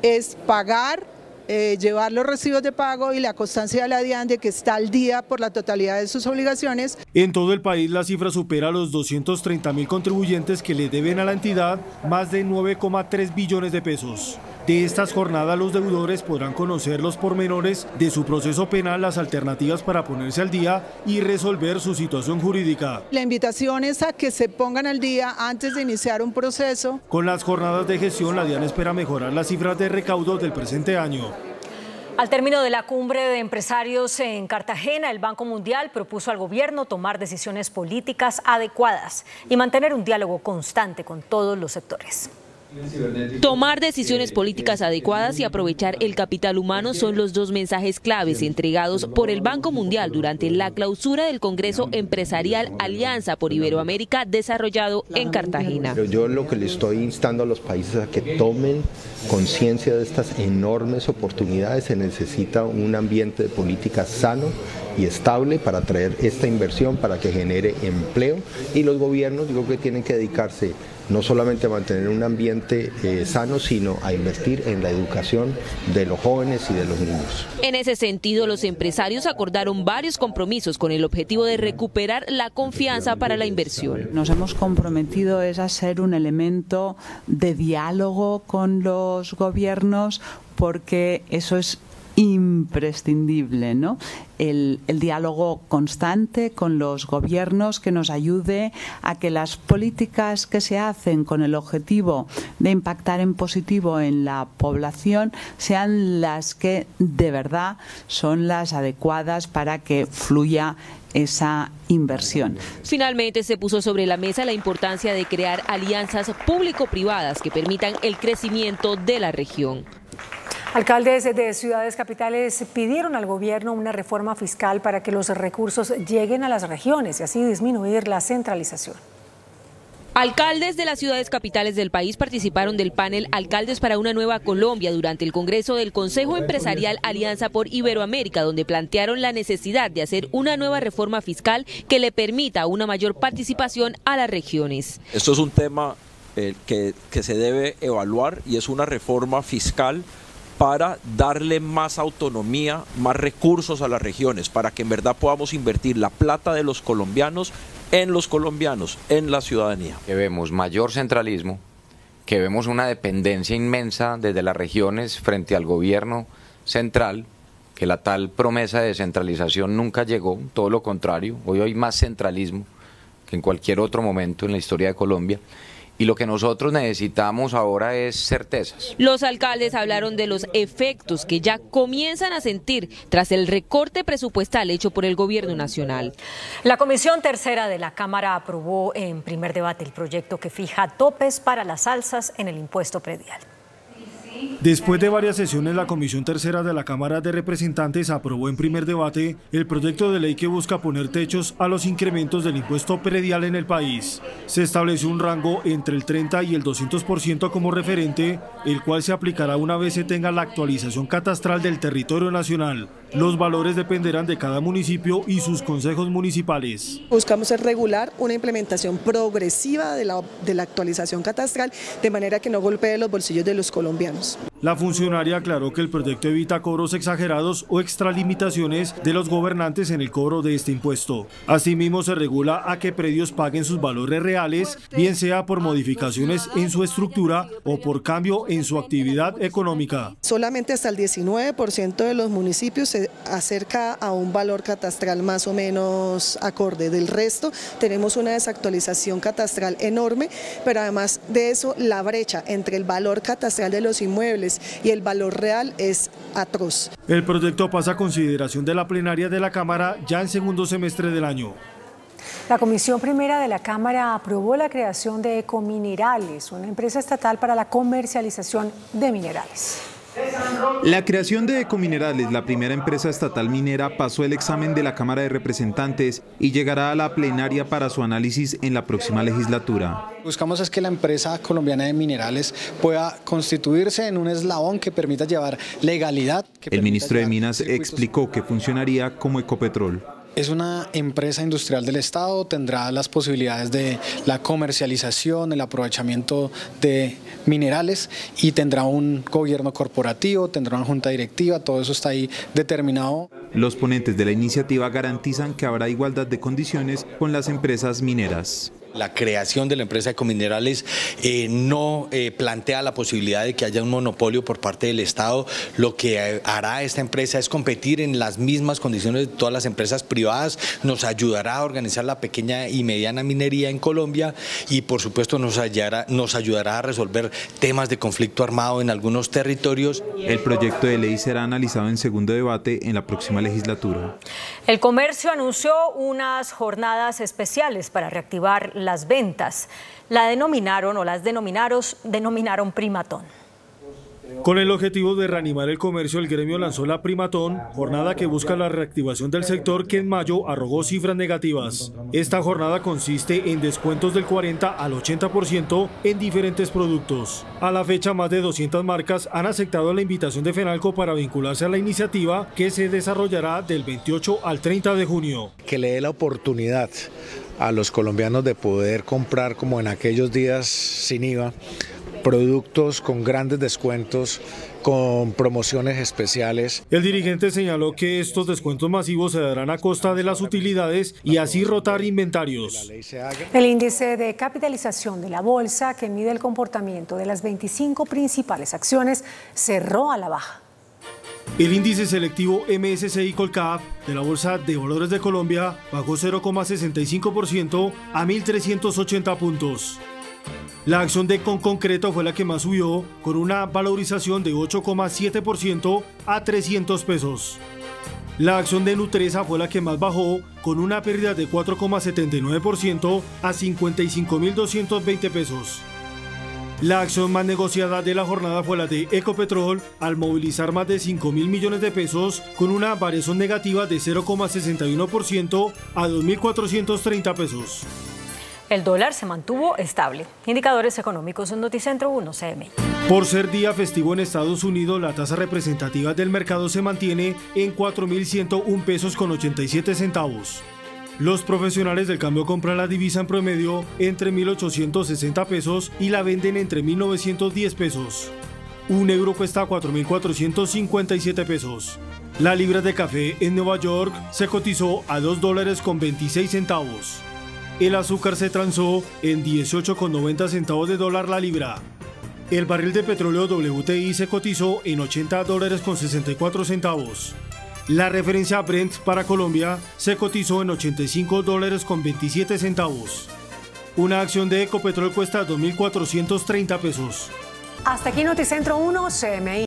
es pagar, llevar los recibos de pago y la constancia de la DIAN de que está al día por la totalidad de sus obligaciones. En todo el país la cifra supera los 230.000 contribuyentes que le deben a la entidad más de 9,3 billones de pesos. De estas jornadas los deudores podrán conocer los pormenores de su proceso penal, las alternativas para ponerse al día y resolver su situación jurídica. La invitación es a que se pongan al día antes de iniciar un proceso. Con las jornadas de gestión, la DIAN espera mejorar las cifras de recaudo del presente año. Al término de la cumbre de empresarios en Cartagena, el Banco Mundial propuso al gobierno tomar decisiones políticas adecuadas y mantener un diálogo constante con todos los sectores. Tomar decisiones políticas adecuadas y aprovechar el capital humano son los dos mensajes claves entregados por el Banco Mundial durante la clausura del Congreso Empresarial Alianza por Iberoamérica desarrollado en Cartagena. Pero yo lo que le estoy instando a los países a que tomen conciencia de estas enormes oportunidades. Se necesita un ambiente de política sano y estable para atraer esta inversión, para que genere empleo, y los gobiernos digo que tienen que dedicarse no solamente a mantener un ambiente sano, sino a invertir en la educación de los jóvenes y de los niños. En ese sentido, los empresarios acordaron varios compromisos con el objetivo de recuperar la confianza para la inversión. Nos hemos comprometido a ser un elemento de diálogo con los gobiernos, porque eso es imprescindible, ¿no? El diálogo constante con los gobiernos que nos ayude a que las políticas que se hacen con el objetivo de impactar en positivo en la población sean las que de verdad son las adecuadas para que fluya esa inversión. Finalmente se puso sobre la mesa la importancia de crear alianzas público-privadas que permitan el crecimiento de la región. Alcaldes de ciudades capitales pidieron al gobierno una reforma fiscal para que los recursos lleguen a las regiones y así disminuir la centralización. Alcaldes de las ciudades capitales del país participaron del panel Alcaldes para una Nueva Colombia durante el Congreso del Consejo Empresarial Alianza por Iberoamérica, donde plantearon la necesidad de hacer una nueva reforma fiscal que le permita una mayor participación a las regiones. Esto es un tema que se debe evaluar, y es una reforma fiscal para darle más autonomía, más recursos a las regiones, para que en verdad podamos invertir la plata de los colombianos, en la ciudadanía. Que vemos mayor centralismo, que vemos una dependencia inmensa desde las regiones frente al gobierno central, que la tal promesa de descentralización nunca llegó, todo lo contrario, hoy hay más centralismo que en cualquier otro momento en la historia de Colombia. Y lo que nosotros necesitamos ahora es certezas. Los alcaldes hablaron de los efectos que ya comienzan a sentir tras el recorte presupuestal hecho por el gobierno nacional. La Comisión Tercera de la Cámara aprobó en primer debate el proyecto que fija topes para las alzas en el impuesto predial. Después de varias sesiones, la Comisión Tercera de la Cámara de Representantes aprobó en primer debate el proyecto de ley que busca poner techos a los incrementos del impuesto predial en el país. Se estableció un rango entre el 30 y el 200% como referente, el cual se aplicará una vez se tenga la actualización catastral del territorio nacional. Los valores dependerán de cada municipio y sus consejos municipales. Buscamos regular una implementación progresiva de la actualización catastral, de manera que no golpee los bolsillos de los colombianos. La funcionaria aclaró que el proyecto evita cobros exagerados o extralimitaciones de los gobernantes en el cobro de este impuesto. Asimismo, se regula a que predios paguen sus valores reales, bien sea por modificaciones en su estructura o por cambio en su actividad económica. Solamente hasta el 19% de los municipios se acerca a un valor catastral más o menos acorde. Del resto, tenemos una desactualización catastral enorme, pero además de eso, la brecha entre el valor catastral de los inmuebles y el valor real es atroz. El proyecto pasa a consideración de la plenaria de la Cámara ya en segundo semestre del año. La Comisión Primera de la Cámara aprobó la creación de Ecominerales, una empresa estatal para la comercialización de minerales. La creación de Ecominerales, la primera empresa estatal minera, pasó el examen de la Cámara de Representantes y llegará a la plenaria para su análisis en la próxima legislatura. Buscamos es que la empresa colombiana de minerales pueda constituirse en un eslabón que permita llevar legalidad. El ministro de Minas explicó que funcionaría como Ecopetrol. Es una empresa industrial del Estado, tendrá las posibilidades de la comercialización, el aprovechamiento de minerales y tendrá un gobierno corporativo, tendrá una junta directiva, todo eso está ahí determinado. Los ponentes de la iniciativa garantizan que habrá igualdad de condiciones con las empresas mineras. La creación de la empresa Ecominerales no plantea la posibilidad de que haya un monopolio por parte del Estado. Lo que hará esta empresa es competir en las mismas condiciones de todas las empresas privadas, nos ayudará a organizar la pequeña y mediana minería en Colombia y por supuesto nos ayudará a resolver temas de conflicto armado en algunos territorios. El proyecto de ley será analizado en segundo debate en la próxima legislatura. El comercio anunció unas jornadas especiales para reactivar cayeron las ventas. Las denominaron primatón. Con el objetivo de reanimar el comercio, el gremio lanzó la Primatón, jornada que busca la reactivación del sector que en mayo arrojó cifras negativas. Esta jornada consiste en descuentos del 40 al 80% en diferentes productos. A la fecha, más de 200 marcas han aceptado la invitación de FENALCO para vincularse a la iniciativa que se desarrollará del 28 al 30 de junio. Que le dé la oportunidad a los colombianos de poder comprar, como en aquellos días sin IVA, productos con grandes descuentos, con promociones especiales. El dirigente señaló que estos descuentos masivos se darán a costa de las utilidades y así rotar inventarios. El índice de capitalización de la bolsa, que mide el comportamiento de las 25 principales acciones, cerró a la baja. El índice selectivo MSCI Colcap de la Bolsa de Valores de Colombia bajó 0,65% a 1.380 puntos. La acción de Concreto fue la que más subió, con una valorización de 8,7% a 300 pesos. La acción de Nutresa fue la que más bajó, con una pérdida de 4,79% a 55.220 pesos. La acción más negociada de la jornada fue la de Ecopetrol, al movilizar más de 5.000 millones de pesos, con una variación negativa de 0,61% a 2.430 pesos. El dólar se mantuvo estable. Indicadores económicos en Noticentro 1 CMI. Por ser día festivo en Estados Unidos, la tasa representativa del mercado se mantiene en 4.101 pesos con 87 centavos. Los profesionales del cambio compran la divisa en promedio entre 1.860 pesos y la venden entre 1.910 pesos. Un euro cuesta 4.457 pesos. La libra de café en Nueva York se cotizó a $2.26. El azúcar se transó en 18,90 centavos de dólar la libra. El barril de petróleo WTI se cotizó en $80.64 centavos. La referencia Brent para Colombia se cotizó en $85.27 centavos. Una acción de Ecopetrol cuesta 2.430 pesos. Hasta aquí Noticentro 1 CMI.